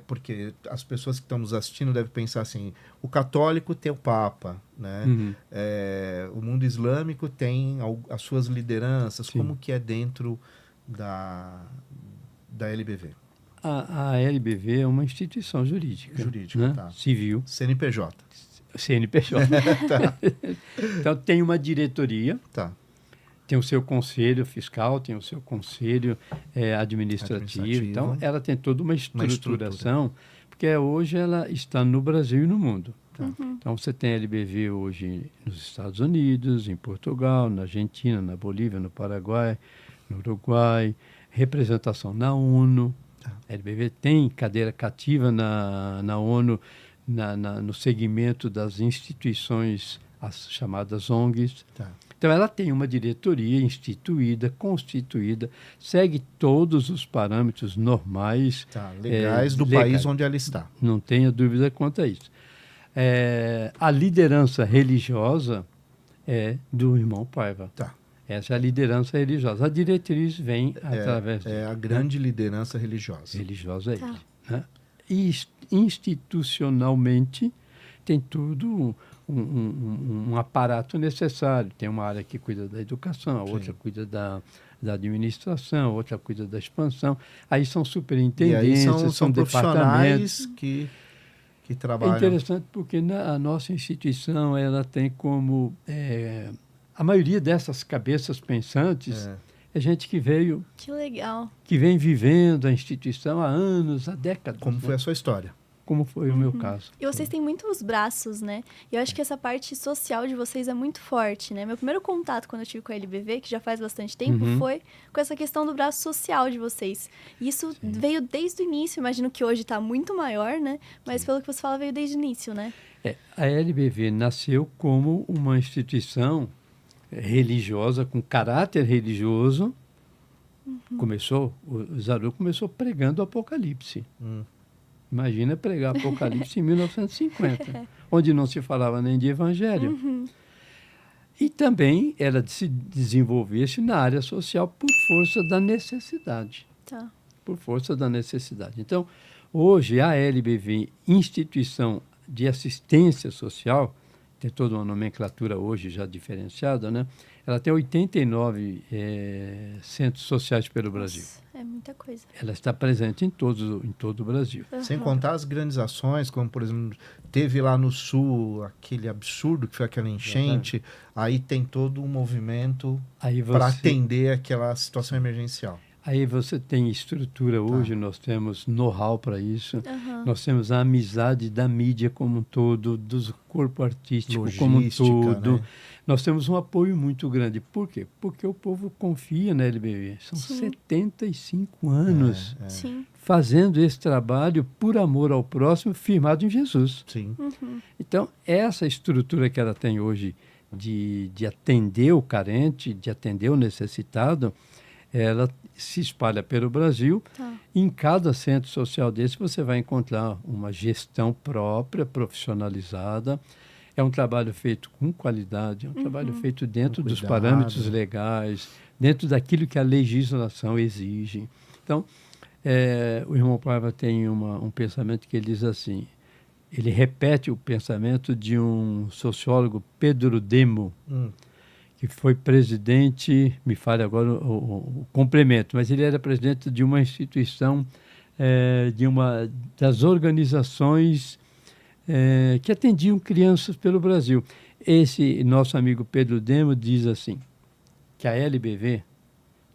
porque as pessoas que estão nos assistindo devem pensar assim, o católico tem o Papa, né? O mundo islâmico tem as suas lideranças, Sim. como que é dentro da LBV? A LBV é uma instituição jurídica, Jurídica, né? tá. Civil, CNPJ. CNPJ. Então, tem uma diretoria, Tá. tem o seu conselho fiscal, tem o seu conselho administrativo. Então, ela tem toda uma estruturação, porque hoje ela está no Brasil e no mundo. Então, você tem a LBV hoje nos Estados Unidos, em Portugal, na Argentina, na Bolívia, no Paraguai, no Uruguai, representação na ONU. A LBV tem cadeira cativa na ONU, no segmento das instituições, as chamadas ONGs. Tá. Então, ela tem uma diretoria instituída, constituída, segue todos os parâmetros normais. Legais do legais. país onde ela está. Não tenha dúvida quanto a isso. A liderança religiosa é do irmão Paiva. Tá. Essa é a liderança religiosa. A diretriz vem através a grande liderança religiosa. religiosa é Tá. ele. Né? E institucionalmente tem tudo um aparato necessário. Tem uma área que cuida da educação, a outra cuida da administração, a outra cuida da expansão. Aí são superintendentes, E aí são departamentos. profissionais que É trabalham. interessante porque a nossa instituição ela tem como... a maioria dessas cabeças pensantes é gente que Que legal. vem vivendo a instituição há anos, há décadas. Como né? foi a sua história? Como foi o meu caso. E vocês têm muitos braços, né? E eu acho que essa parte social de vocês é muito forte, né? Meu primeiro contato quando eu tive com a LBV, que já faz bastante tempo, foi com essa questão do braço social de vocês. E isso veio desde o início, imagino que hoje está muito maior, né? Mas pelo que você fala, veio desde o início, né? A LBV nasceu como uma instituição religiosa, com caráter religioso. O Zaru começou pregando o Apocalipse. Imagina pregar Apocalipse em 1950, onde não se falava nem de evangelho. E também ela se desenvolvesse na área social por força da necessidade. Tá. Por força da necessidade. Então, hoje, a LBV, Instituição de Assistência Social, tem toda uma nomenclatura hoje já diferenciada, né? Ela tem 89 centros sociais pelo Brasil. Nossa, é muita coisa. Ela está presente em todo o Brasil. Sem contar as grandes ações, como, por exemplo, teve lá no Sul aquele absurdo que foi aquela enchente, aí tem todo um movimento para atender aquela situação emergencial. Aí você tem estrutura hoje, nós temos know-how para isso, nós temos a amizade da mídia como um todo, do corpo artístico logística, como um todo. Né? Nós temos um apoio muito grande. Por quê? Porque o povo confia na LBV. São 75 anos fazendo esse trabalho por amor ao próximo, firmado em Jesus. Sim. Então, essa estrutura que ela tem hoje de atender o carente, de atender o necessitado, ela se espalha pelo Brasil. Em cada centro social desse você vai encontrar uma gestão própria, profissionalizada. É um trabalho feito com qualidade, é um trabalho feito dentro dos parâmetros legais, dentro daquilo que a legislação exige. Então, o irmão Paiva tem um pensamento que ele diz assim, ele repete o pensamento de um sociólogo, Pedro Demo, que foi presidente, me falha agora o complemento, mas ele era presidente de uma instituição, de uma das organizações que atendiam crianças pelo Brasil. Esse nosso amigo Pedro Demo diz assim, que a LBV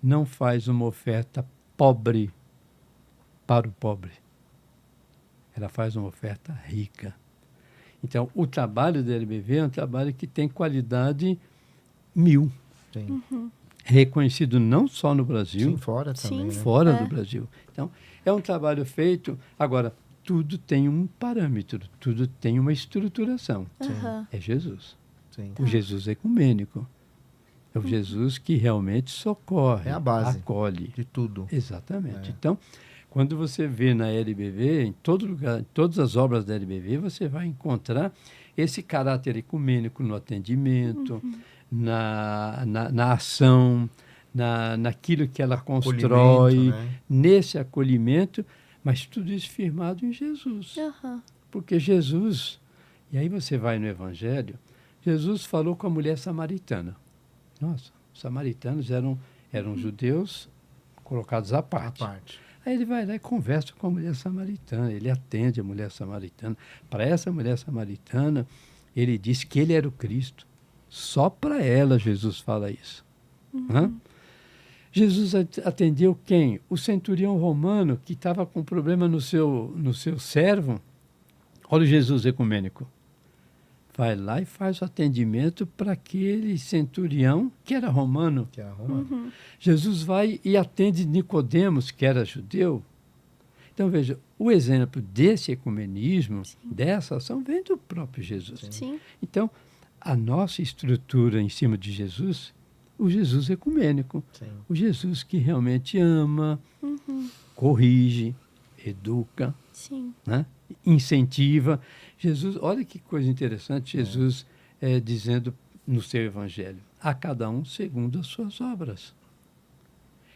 não faz uma oferta pobre para o pobre. Ela faz uma oferta rica. Então, o trabalho da LBV é um trabalho que tem qualidade 1000. Reconhecido não só no Brasil, sim, fora também. Né? Fora do Brasil. Então, é um trabalho feito... Agora, tudo tem um parâmetro, tudo tem uma estruturação. É Jesus. Sim. O Jesus ecumênico. É o Jesus que realmente socorre, é a base acolhe. De tudo. Exatamente. Então, quando você vê na LBV, em todo lugar, em todas as obras da LBV, você vai encontrar esse caráter ecumênico no atendimento, na ação, naquilo que ela constrói, né? Nesse acolhimento, mas tudo isso firmado em Jesus. Porque Jesus, e aí você vai no Evangelho, Jesus falou com a mulher samaritana. Nossa, os samaritanos eram judeus colocados à parte. Aí ele vai lá e conversa com a mulher samaritana, ele atende a mulher samaritana. Para essa mulher samaritana, ele disse que ele era o Cristo. Só para ela Jesus fala isso. Jesus atendeu quem? O centurião romano que estava com problema no seu servo. Olha o Jesus ecumênico. Vai lá e faz o atendimento para aquele centurião que era romano. Jesus vai e atende Nicodemos, que era judeu. Então, veja, o exemplo desse ecumenismo, dessa ação, vem do próprio Jesus. Então, a nossa estrutura em cima de Jesus, o Jesus ecumênico, o Jesus que realmente ama, corrige, educa, né? Incentiva. Jesus, olha que coisa interessante, Jesus dizendo no seu evangelho, a cada um segundo as suas obras.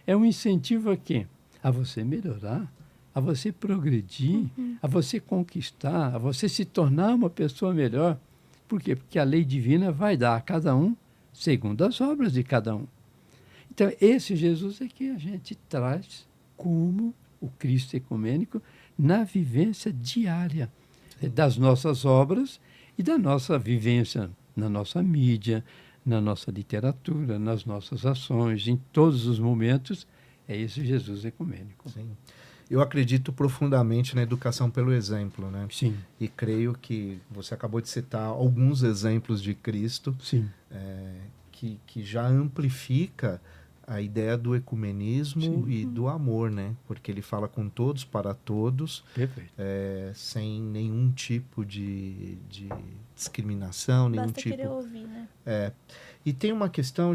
É um incentivo a quê? A você melhorar, a você progredir, a você conquistar, a você se tornar uma pessoa melhor. Por quê? Porque a lei divina vai dar a cada um segundo as obras de cada um. Então, esse Jesus é que a gente traz como o Cristo ecumênico na vivência diária das nossas obras e da nossa vivência na nossa mídia, na nossa literatura, nas nossas ações, em todos os momentos, é esse Jesus ecumênico. Sim. Eu acredito profundamente na educação pelo exemplo, né? Sim. E creio que você acabou de citar alguns exemplos de Cristo, que já amplifica a ideia do ecumenismo e do amor, né? Porque ele fala com todos, para todos, sem nenhum tipo de discriminação, nenhum Basta tipo... querer ouvir, né? E tem uma questão,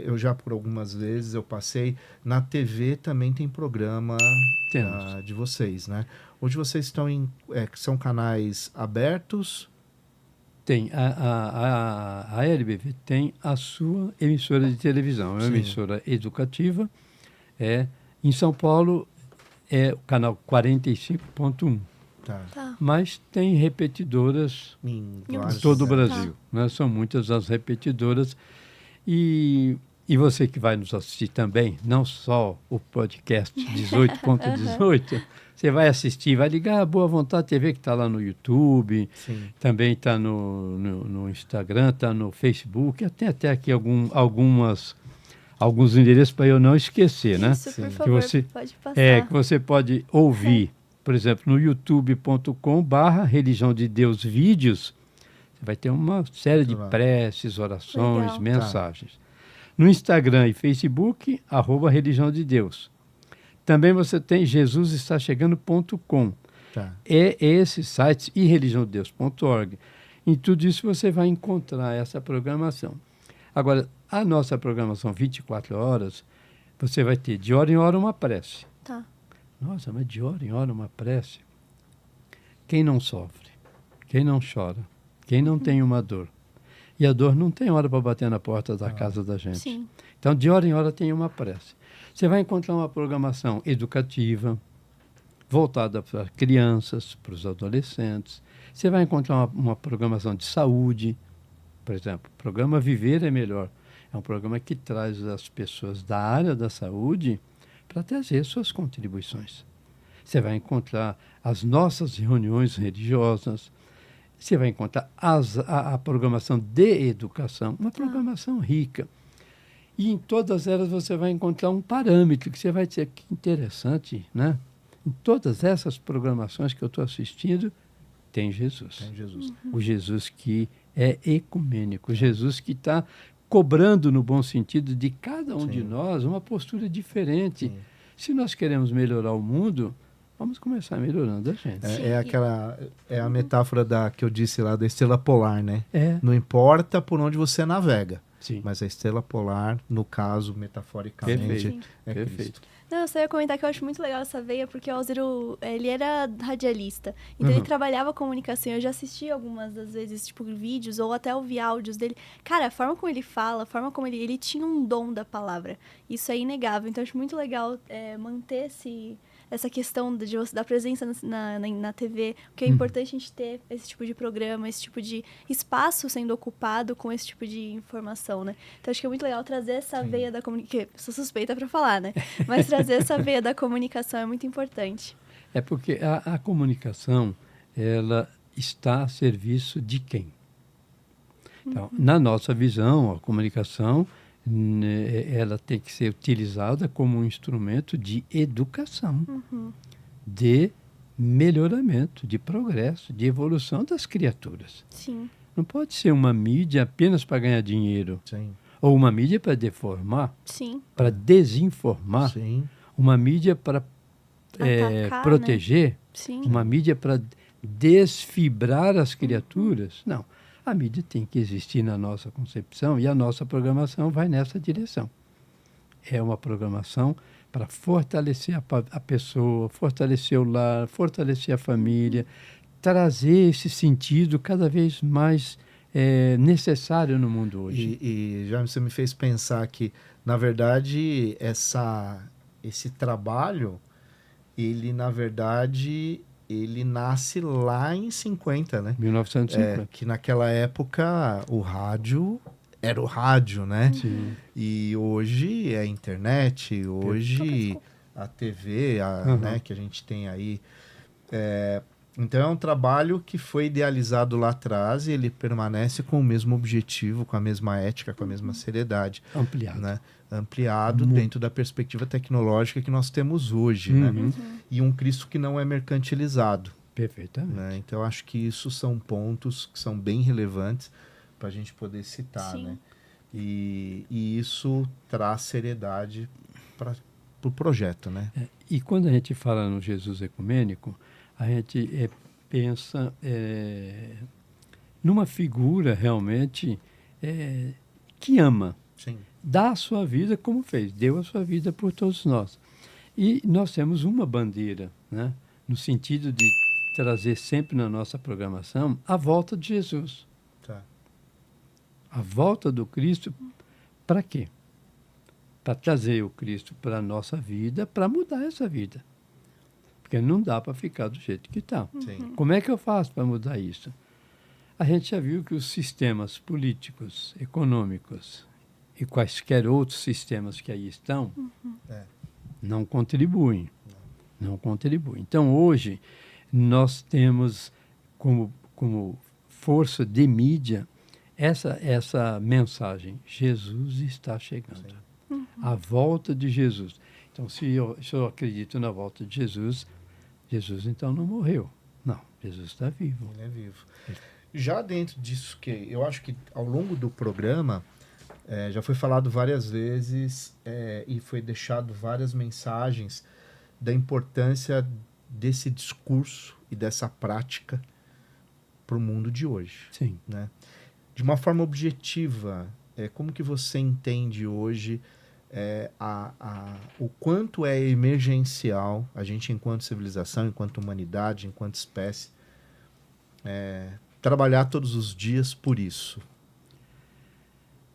eu já por algumas vezes eu passei, na TV também tem programa de vocês, né? Hoje vocês estão são canais abertos? Tem. A LBV tem a sua emissora de televisão. É uma Sim. emissora educativa. Em São Paulo é o canal 45.1. Tá. Mas tem repetidoras Em em vários todo o lugares. Brasil. Né? São muitas as repetidoras. E você que vai nos assistir também, não só o podcast 18.18, você vai assistir, vai ligar a Boa Vontade TV, que está lá no YouTube, Sim. também está no Instagram, está no Facebook, até aqui alguns endereços para eu não esquecer, né? Isso, por Sim. favor, você- pode passar. Que você pode ouvir, por exemplo, no youtube.com/Religião de Deus Vídeos, você vai ter uma série de Muito bom. preces, orações, Legal. mensagens. No Instagram e Facebook, @Religião de Deus. Também você tem jesusestachegando.com. Tá. Esses sites e religiãodedeus.org. Em tudo isso você vai encontrar essa programação. Agora, a nossa programação 24 horas, você vai ter de hora em hora uma prece. Tá. Nossa, mas de hora em hora uma prece? Quem não sofre? Quem não chora? Quem não tem uma dor? E a dor não tem hora para bater na porta da casa da gente. Sim. Então, de hora em hora tem uma prece. Você vai encontrar uma programação educativa, voltada para crianças, para os adolescentes. Você vai encontrar uma programação de saúde. Por exemplo, o programa Viver é Melhor. É um programa que traz as pessoas da área da saúde para trazer suas contribuições. Você vai encontrar as nossas reuniões religiosas. Você vai encontrar a programação de educação, uma programação rica. E em todas elas você vai encontrar um parâmetro que você vai dizer que interessante, né? Em todas essas programações que eu estou assistindo, tem Jesus. Tem Jesus. O Jesus que é ecumênico, o Jesus que está cobrando, no bom sentido, de cada um de nós uma postura diferente. Sim. Se nós queremos melhorar o mundo, vamos começar melhorando a gente. É a metáfora que eu disse lá da estrela polar, né? Não importa por onde você navega, Sim. mas a estrela polar, no caso, metaforicamente, Perfeito. é Perfeito. Cristo. Não, eu só ia comentar que eu acho muito legal essa veia, porque o Alziro, ele era radialista. Então ele trabalhava comunicação. Eu já assisti algumas das vezes, tipo, vídeos ou até ouvi áudios dele. Cara, a forma como ele fala, a forma como ele tinha um dom da palavra. Isso é inegável. Então eu acho muito legal manter essa questão da presença na TV, porque é importante a gente ter esse tipo de programa, esse tipo de espaço sendo ocupado com esse tipo de informação, né? Então, acho que é muito legal trazer essa veia da comunicação, sou suspeita para falar, né? Mas trazer essa veia da comunicação é muito importante. É porque a comunicação, ela está a serviço de quem? Então, na nossa visão, a comunicação, ela tem que ser utilizada como um instrumento de educação, de melhoramento, de progresso, de evolução das criaturas. Sim. Não pode ser uma mídia apenas para ganhar dinheiro, Sim. ou uma mídia para deformar, Sim. para desinformar, Sim. uma mídia para Atacar, proteger, né? Sim. uma mídia para desfibrar as criaturas. Não. A mídia tem que existir na nossa concepção e a nossa programação vai nessa direção. É uma programação para fortalecer a pessoa, fortalecer o lar, fortalecer a família, trazer esse sentido cada vez mais necessário no mundo hoje. E já você me fez pensar que, na verdade, esse trabalho, ele nasce lá em 50, né? 1950. Que naquela época o rádio era o rádio, né? Sim. E hoje é a internet, hoje a TV, né, que a gente tem aí. Então é um trabalho que foi idealizado lá atrás e ele permanece com o mesmo objetivo, com a mesma ética, com a mesma seriedade. Ampliado. Né? Ampliado dentro da perspectiva tecnológica que nós temos hoje, né? E um Cristo que não é mercantilizado. Perfeitamente. Né? Então, acho que isso são pontos que são bem relevantes para a gente poder citar, Sim. né? E isso traz seriedade para o projeto, né? E quando a gente fala no Jesus ecumênico, a gente pensa numa figura realmente que ama. Sim. Dá a sua vida como fez, deu a sua vida por todos nós. E nós temos uma bandeira, né? no sentido de trazer sempre na nossa programação a volta de Jesus. Tá. A volta do Cristo, para quê? Para trazer o Cristo para a nossa vida, para mudar essa vida. Porque não dá para ficar do jeito que está. Sim. Como é que eu faço para mudar isso? A gente já viu que os sistemas políticos, econômicos e quaisquer outros sistemas que aí estão É. não contribuem. Não contribuem. Então, hoje, nós temos como força de mídia essa mensagem: Jesus está chegando. A volta de Jesus. Então, se eu acredito na volta de Jesus, Jesus então não morreu. Não, Jesus está vivo. Ele é vivo. Já dentro disso, que eu acho que ao longo do programa já foi falado várias vezes e foi deixado várias mensagens da importância desse discurso e dessa prática para o mundo de hoje. Sim. Né? De uma forma objetiva, como que você entende hoje o quanto é emergencial a gente, enquanto civilização, enquanto humanidade, enquanto espécie, trabalhar todos os dias por isso?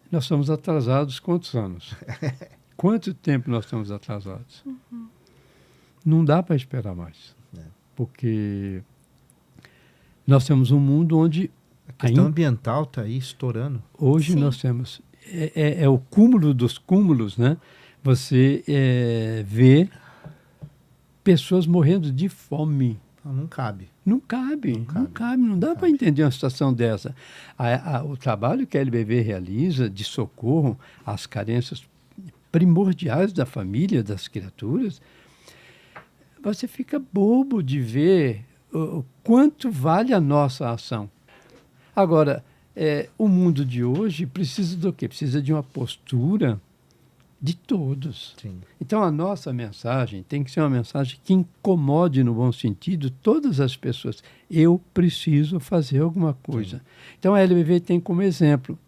Nós estamos atrasados quantos anos? Quanto tempo nós estamos atrasados? Não dá para esperar mais. Porque nós temos um mundo onde... A questão ambiental está aí estourando. Hoje Sim. nós temos... É o cúmulo dos cúmulos, né? Você vê pessoas morrendo de fome. Não cabe. Não cabe. Não dá para entender uma situação dessa. O trabalho que a LBV realiza de socorro às carências primordiais da família, das criaturas, você fica bobo de ver o quanto vale a nossa ação. Agora, o mundo de hoje precisa do quê? Precisa de uma postura de todos. Sim. Então, a nossa mensagem tem que ser uma mensagem que incomode, no bom sentido, todas as pessoas. Eu preciso fazer alguma coisa. Sim. Então, a LBV tem como exemplo.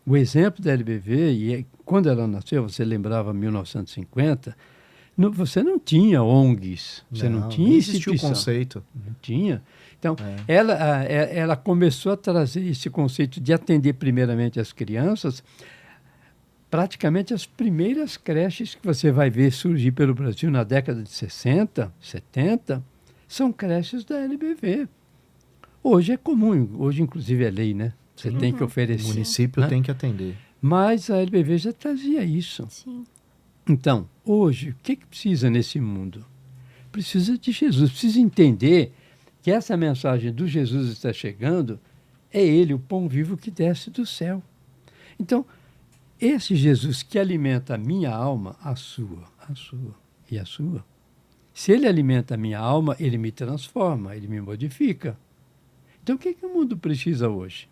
O exemplo da LBV, e quando ela nasceu, você lembrava 1950, você não tinha ONGs, você não tinha instituição. Existiu o conceito. Não tinha. Então, ela começou a trazer esse conceito de atender primeiramente as crianças. Praticamente as primeiras creches que você vai ver surgir pelo Brasil na década de 60, 70, são creches da LBV. Hoje é comum, hoje inclusive é lei, né? Você tem que oferecer. O município tem que atender. Mas a LBV já trazia isso. Sim. Então, hoje, o que precisa nesse mundo? Precisa de Jesus, precisa entender que essa mensagem do Jesus está chegando, é Ele, o pão vivo que desce do céu. Então, esse Jesus que alimenta a minha alma, a sua e a sua. Se Ele alimenta a minha alma, Ele me transforma, Ele me modifica. Então, o que o mundo precisa hoje?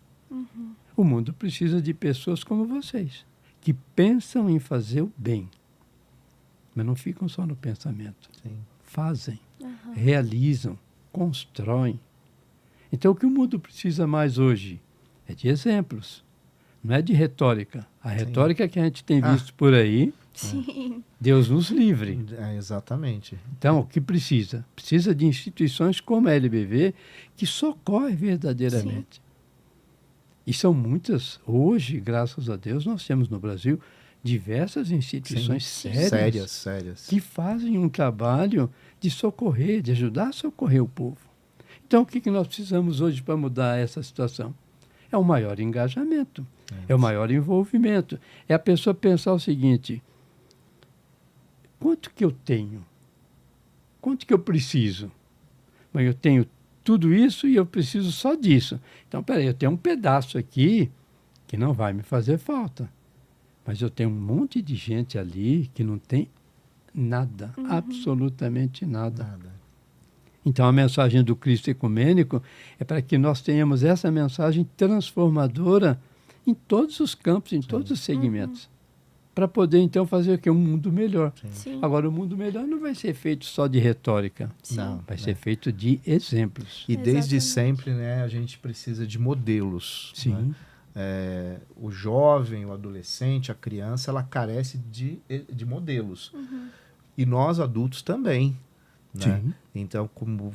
O mundo precisa de pessoas como vocês, que pensam em fazer o bem, mas não ficam só no pensamento. Sim. Fazem, realizam, constroem. Então, o que o mundo precisa mais hoje é de exemplos. Não é de retórica. A retórica que a gente tem visto por aí, Sim. Deus nos livre. Exatamente. Então, o que precisa? Precisa de instituições como a LBV, que socorre verdadeiramente. Sim. E são muitas. Hoje, graças a Deus, nós temos no Brasil diversas instituições sérias que fazem um trabalho de socorrer, de ajudar a socorrer o povo. Então, o que nós precisamos hoje para mudar essa situação? É um maior engajamento. É o maior envolvimento. É a pessoa pensar o seguinte: quanto que eu tenho? Quanto que eu preciso? Mas eu tenho tudo isso e eu preciso só disso. Então, peraí, eu tenho um pedaço aqui que não vai me fazer falta. Mas eu tenho um monte de gente ali que não tem nada, absolutamente nada. Então, a mensagem do Cristo ecumênico é para que nós tenhamos essa mensagem transformadora em todos os campos, em todos os segmentos, para poder, então, fazer o quê? Um mundo melhor. Sim. Agora, o mundo melhor não vai ser feito só de retórica, vai ser feito de exemplos. E desde sempre, né, a gente precisa de modelos. Sim. Né? O jovem, o adolescente, a criança, ela carece de modelos. E nós, adultos, também. né? Sim. Então, como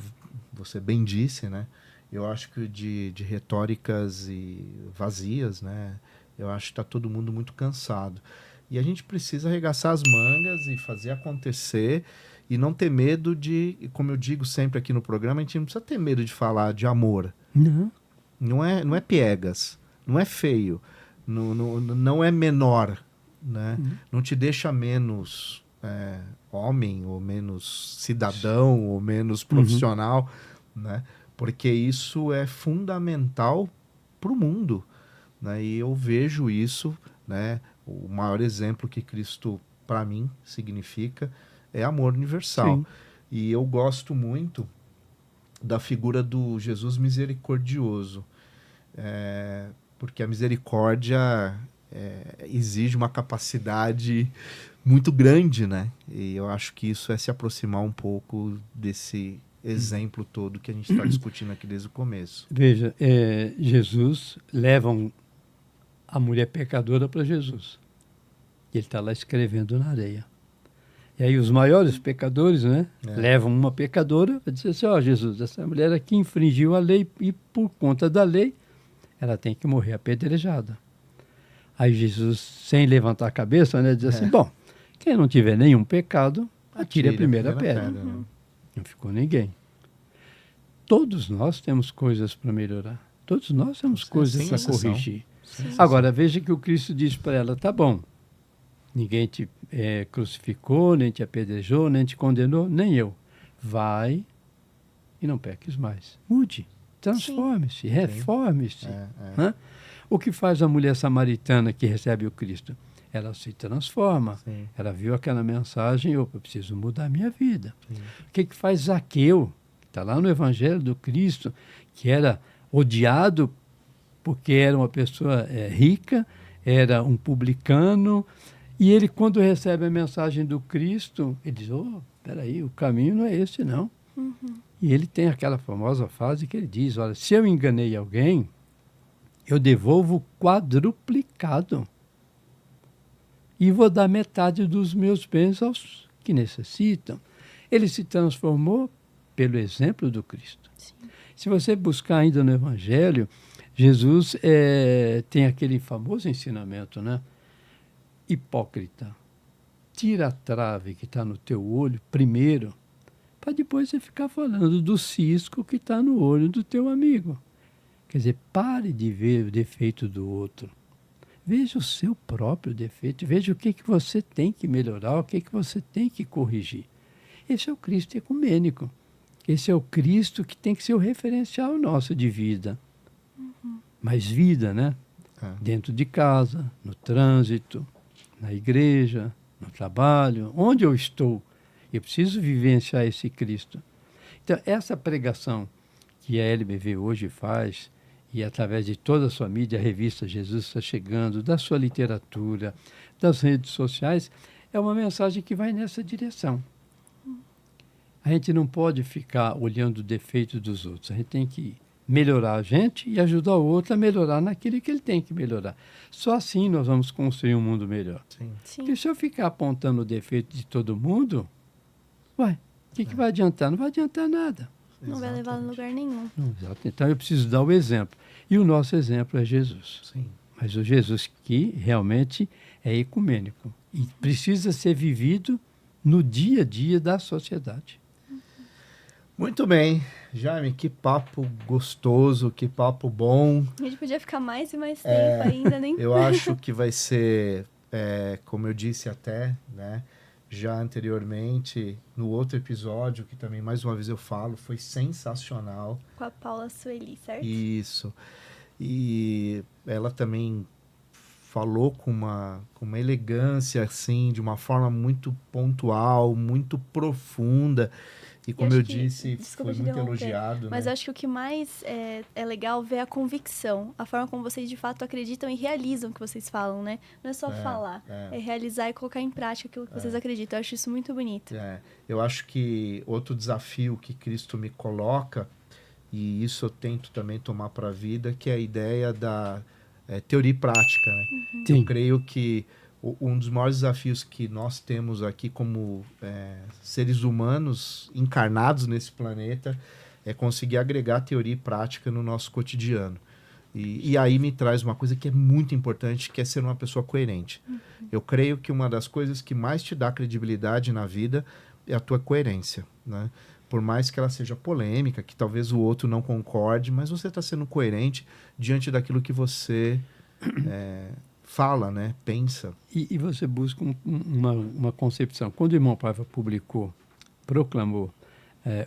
você bem disse, né? Eu acho que de retóricas e vazias, né? Eu acho que está todo mundo muito cansado. E a gente precisa arregaçar as mangas e fazer acontecer e não ter medo de, como eu digo sempre aqui no programa, a gente não precisa ter medo de falar de amor. Não. Não é piegas, não é feio, não é menor, né? Não te deixa menos homem, ou menos cidadão, ou menos profissional, né? Porque isso é fundamental para o mundo, né? E eu vejo isso, né? O maior exemplo que Cristo, para mim, significa é amor universal. Sim. E eu gosto muito da figura do Jesus misericordioso, porque a misericórdia exige uma capacidade muito grande, né? E eu acho que isso é se aproximar um pouco desse exemplo todo que a gente está discutindo aqui desde o começo. Veja, Jesus leva a mulher pecadora para Jesus. Ele está lá escrevendo na areia. E aí os maiores pecadores, né, levam uma pecadora para dizer assim, ó, Jesus, essa mulher aqui infringiu a lei e por conta da lei ela tem que morrer apedrejada. Aí Jesus, sem levantar a cabeça, né, diz assim, bom, quem não tiver nenhum pecado, atire a primeira pedra. Né? Não ficou ninguém. Todos nós temos coisas para melhorar. Todos nós temos coisas para corrigir. Sim. Agora, veja que o Cristo diz para ela, tá bom, ninguém te crucificou, nem te apedrejou, nem te condenou, nem eu. Vai e não peques mais. Mude, transforme-se, reforme-se. Né? O que faz a mulher samaritana que recebe o Cristo? Ela se transforma. Sim. Ela viu aquela mensagem, eu preciso mudar a minha vida. Sim. O que faz Zaqueu, que está lá no Evangelho do Cristo, que era odiado porque era uma pessoa rica, era um publicano, e ele, quando recebe a mensagem do Cristo, ele diz, peraí, o caminho não é esse, não. E ele tem aquela famosa frase que ele diz, olha, se eu enganei alguém, eu devolvo quadruplicado. E vou dar metade dos meus bens aos que necessitam. Ele se transformou pelo exemplo do Cristo. Sim. Se você buscar ainda no Evangelho, Jesus tem aquele famoso ensinamento, né? Hipócrita, tira a trave que está no teu olho primeiro, para depois você ficar falando do cisco que está no olho do teu amigo. Quer dizer, pare de ver o defeito do outro. Veja o seu próprio defeito, veja o que você tem que melhorar, o que você tem que corrigir. Esse é o Cristo ecumênico. Esse é o Cristo que tem que ser o referencial nosso de vida. Mas vida, né? Dentro de casa, no trânsito, na igreja, no trabalho, onde eu estou. Eu preciso vivenciar esse Cristo. Então, essa pregação que a LBV hoje faz, e através de toda a sua mídia, a revista Jesus Está Chegando, da sua literatura, das redes sociais, é uma mensagem que vai nessa direção. A gente não pode ficar olhando o defeito dos outros. A gente tem que melhorar a gente e ajudar o outro a melhorar naquilo que ele tem que melhorar. Só assim nós vamos construir um mundo melhor. Sim. Porque se eu ficar apontando o defeito de todo mundo, o que vai adiantar? Não vai adiantar nada. Não vai levar a lugar nenhum. Então eu preciso dar o exemplo. E o nosso exemplo é Jesus. Sim. Mas o Jesus que realmente é ecumênico e precisa ser vivido no dia a dia da sociedade. Muito bem. Jaime, que papo gostoso, que papo bom. A gente podia ficar mais e mais tempo ainda, nem... Eu acho que vai ser, como eu disse até, né, já anteriormente, no outro episódio, que também mais uma vez eu falo, foi sensacional. Com a Paula Sueli, certo? Isso. E ela também falou com uma elegância, assim, de uma forma muito pontual, muito profunda. E como eu disse, foi muito elogiado. Mas né? eu acho que o que mais é legal ver a convicção, a forma como vocês de fato acreditam e realizam o que vocês falam, né? Não é só falar, é realizar e colocar em prática aquilo que vocês acreditam. Eu acho isso muito bonito. Eu acho que outro desafio que Cristo me coloca, e isso eu tento também tomar para a vida, que é a ideia da teoria e prática. Né? Sim. Eu creio que um dos maiores desafios que nós temos aqui como seres humanos encarnados nesse planeta é conseguir agregar teoria e prática no nosso cotidiano. E aí me traz uma coisa que é muito importante, que é ser uma pessoa coerente. Eu creio que uma das coisas que mais te dá credibilidade na vida é a tua coerência, né? Por mais que ela seja polêmica, que talvez o outro não concorde, mas você está sendo coerente diante daquilo que você fala, né? Pensa. E você busca uma concepção. Quando o irmão Paiva proclamou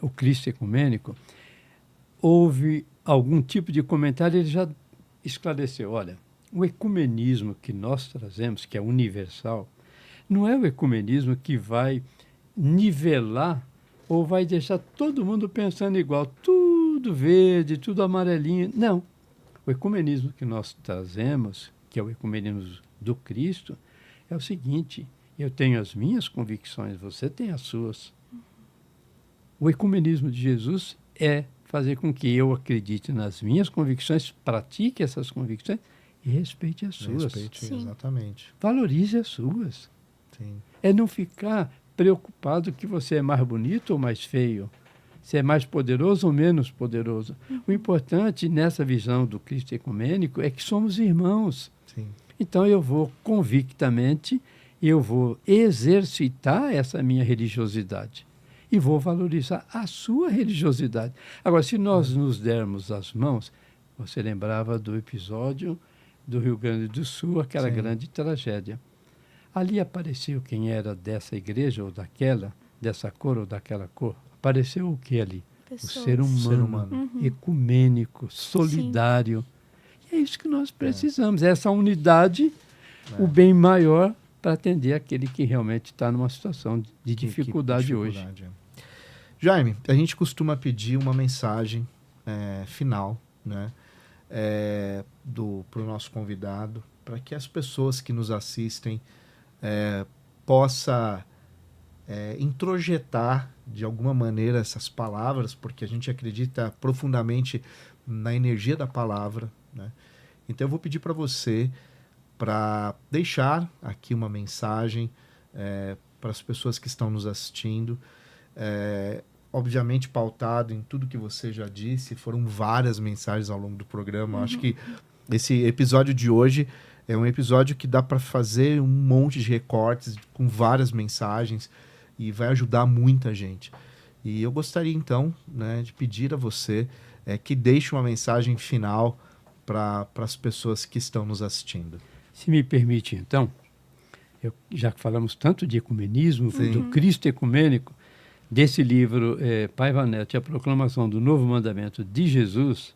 o Cristo ecumênico, houve algum tipo de comentário, ele já esclareceu, olha, o ecumenismo que nós trazemos, que é universal, não é o ecumenismo que vai nivelar ou vai deixar todo mundo pensando igual, tudo verde, tudo amarelinho. Não. O ecumenismo que nós trazemos, que é o ecumenismo do Cristo, é o seguinte, eu tenho as minhas convicções, você tem as suas. O ecumenismo de Jesus é fazer com que eu acredite nas minhas convicções, pratique essas convicções e respeite as suas. Respeite, exatamente. Valorize as suas. Sim. É não ficar preocupado que você é mais bonito ou mais feio, se é mais poderoso ou menos poderoso. O importante nessa visão do Cristo ecumênico é que somos irmãos. Sim. Então eu vou convictamente, eu vou exercitar essa minha religiosidade e vou valorizar a sua religiosidade. Agora, se nós nos dermos as mãos, você lembrava do episódio do Rio Grande do Sul, aquela grande tragédia. Ali apareceu quem era dessa igreja ou daquela, dessa cor ou daquela cor. Apareceu o que ali? Pessoas. O ser humano, ecumênico, solidário. E é isso que nós precisamos, essa unidade, o bem maior para atender aquele que realmente está numa situação de dificuldade hoje. Jaime, a gente costuma pedir uma mensagem final, né, para o nosso convidado, para que as pessoas que nos assistem possa introjetar de alguma maneira essas palavras, porque a gente acredita profundamente na energia da palavra, né? Então eu vou pedir para você para deixar aqui uma mensagem para as pessoas que estão nos assistindo, obviamente pautado em tudo que você já disse. Foram várias mensagens ao longo do programa. Acho que esse episódio de hoje é um episódio que dá para fazer um monte de recortes com várias mensagens e vai ajudar muita gente. E eu gostaria, então, né, de pedir a você que deixe uma mensagem final para as pessoas que estão nos assistindo. Se me permite, então, já que falamos tanto de ecumenismo, do Cristo ecumênico, desse livro, Paiva Neto e a Proclamação do Novo Mandamento de Jesus,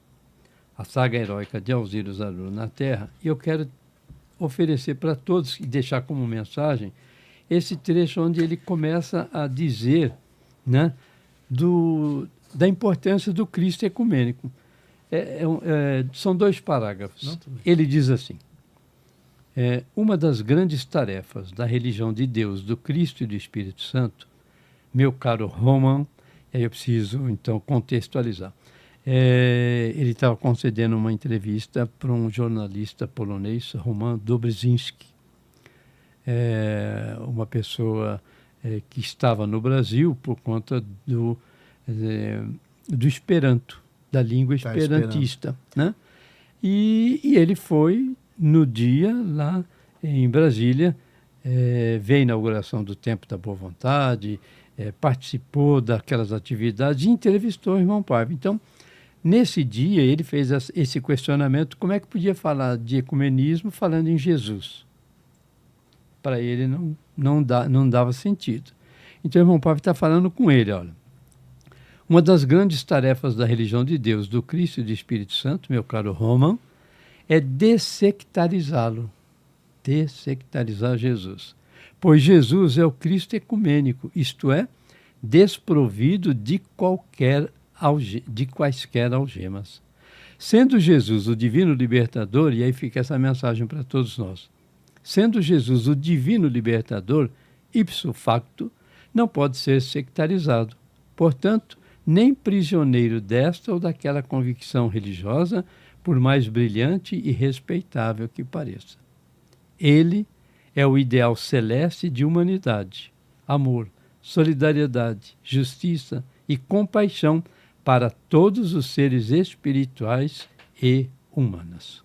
a saga heróica de Alzira Zarur na Terra, eu quero oferecer para todos e deixar como mensagem esse trecho onde ele começa a dizer, né, da importância do Cristo ecumênico. São 2 parágrafos. Ele diz assim: uma das grandes tarefas da religião de Deus, do Cristo e do Espírito Santo, meu caro Roman, aí eu preciso então contextualizar. Ele estava concedendo uma entrevista para um jornalista polonês, Roman Dobrzyński, uma pessoa que estava no Brasil por conta do Esperanto, da língua esperantista, né? E ele foi no dia lá em Brasília, ver a inauguração do Templo da Boa Vontade, participou daquelas atividades e entrevistou o irmão Paiva. Então, nesse dia, ele fez esse questionamento, como é que podia falar de ecumenismo falando em Jesus? Para ele não dava sentido. Então, o irmão Paiva está falando com ele, olha, uma das grandes tarefas da religião de Deus, do Cristo e do Espírito Santo, meu caro Roman, é dessectarizá-lo, dessectarizar Jesus. Pois Jesus é o Cristo ecumênico, isto é, desprovido de quaisquer algemas. Sendo Jesus o divino libertador, e aí fica essa mensagem para todos nós, sendo Jesus o divino libertador, ipso facto, não pode ser sectarizado. Portanto, nem prisioneiro desta ou daquela convicção religiosa, por mais brilhante e respeitável que pareça. Ele é o ideal celeste de humanidade, amor, solidariedade, justiça e compaixão para todos os seres espirituais e humanos.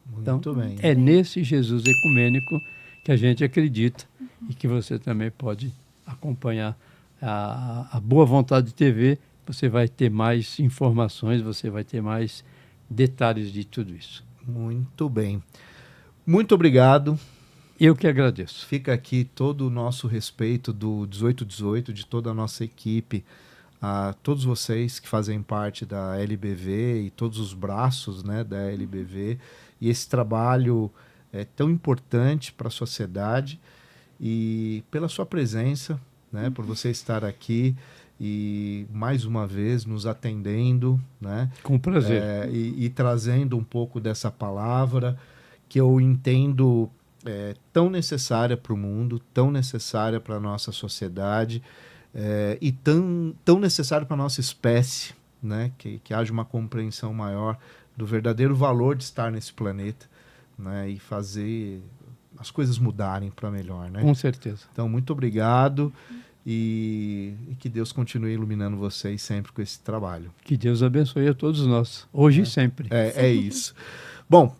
Muito bem. É nesse Jesus ecumênico que a gente acredita e que você também pode acompanhar a Boa Vontade TV. Você vai ter mais informações, você vai ter mais detalhes de tudo isso. Muito bem. Muito obrigado. Eu que agradeço. Fica aqui todo o nosso respeito do 1818, de toda a nossa equipe, a todos vocês que fazem parte da LBV e todos os braços, né, da LBV. E esse trabalho é tão importante para a sociedade e pela sua presença, né, por você estar aqui e mais uma vez nos atendendo, né, Com prazer. e trazendo um pouco dessa palavra que eu entendo tão necessária para o mundo, tão necessária para a nossa sociedade e tão necessária para a nossa espécie, né, que haja uma compreensão maior do verdadeiro valor de estar nesse planeta, né, e fazer as coisas mudarem para melhor, né? Com certeza. Então, muito obrigado e que Deus continue iluminando vocês sempre com esse trabalho. Que Deus abençoe a todos nós, hoje e sempre. É isso. Bom,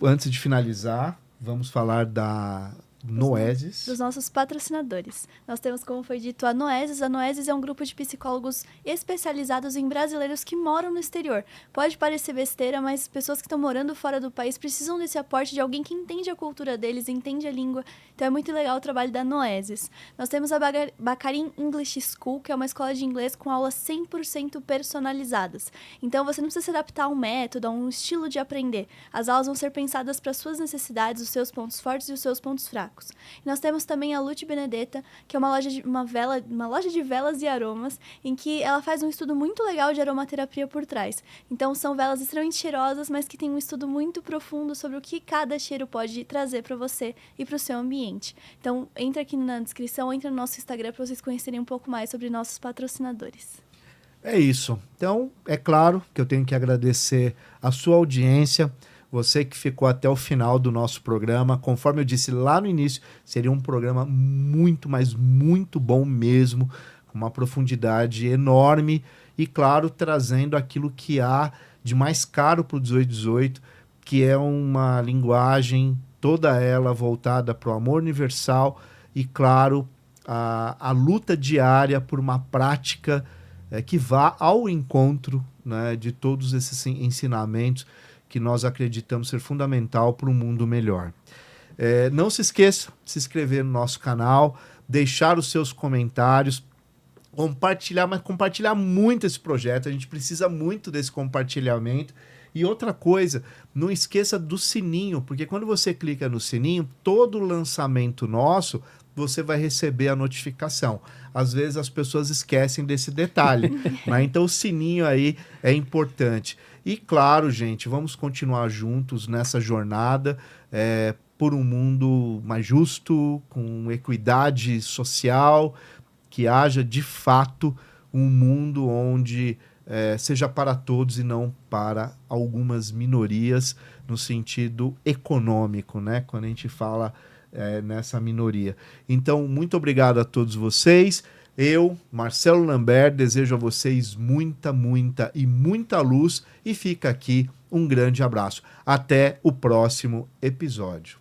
antes de finalizar, vamos falar da Noesis. Dos nossos patrocinadores. Nós temos, como foi dito, a Noesis. A Noesis é um grupo de psicólogos especializados em brasileiros que moram no exterior. Pode parecer besteira, mas pessoas que estão morando fora do país precisam desse aporte de alguém que entende a cultura deles, entende a língua. Então é muito legal o trabalho da Noesis. Nós temos a Baccarin English School, que é uma escola de inglês com aulas 100% personalizadas. Então você não precisa se adaptar a um método, a um estilo de aprender. As aulas vão ser pensadas para suas necessidades, os seus pontos fortes e os seus pontos fracos. E nós temos também a Lute Benedetta, que é uma loja de velas e aromas, em que ela faz um estudo muito legal de aromaterapia por trás. Então são velas extremamente cheirosas, mas que tem um estudo muito profundo sobre o que cada cheiro pode trazer para você e para o seu ambiente. Então entra aqui na descrição, entra no nosso Instagram para vocês conhecerem um pouco mais sobre nossos patrocinadores. É isso. Então, é claro que eu tenho que agradecer a sua audiência, você que ficou até o final do nosso programa. Conforme eu disse lá no início, seria um programa muito, mas muito bom mesmo, com uma profundidade enorme e, claro, trazendo aquilo que há de mais caro para o 1818, que é uma linguagem toda ela voltada para o amor universal e, claro, a luta diária por uma prática que vá ao encontro, né, de todos esses ensinamentos que nós acreditamos ser fundamental para um mundo melhor. Não se esqueça de se inscrever no nosso canal, deixar os seus comentários, compartilhar muito esse projeto. A gente precisa muito desse compartilhamento. E outra coisa, não esqueça do sininho, porque quando você clica no sininho, todo lançamento nosso, você vai receber a notificação. Às vezes as pessoas esquecem desse detalhe, né? Então o sininho aí é importante. E claro, gente, vamos continuar juntos nessa jornada por um mundo mais justo, com equidade social, que haja de fato um mundo onde seja para todos e não para algumas minorias no sentido econômico, né? Quando a gente fala nessa minoria. Então, muito obrigado a todos vocês. Eu, Marcelo Lambert, desejo a vocês muita, muita e muita luz e fica aqui um grande abraço. Até o próximo episódio.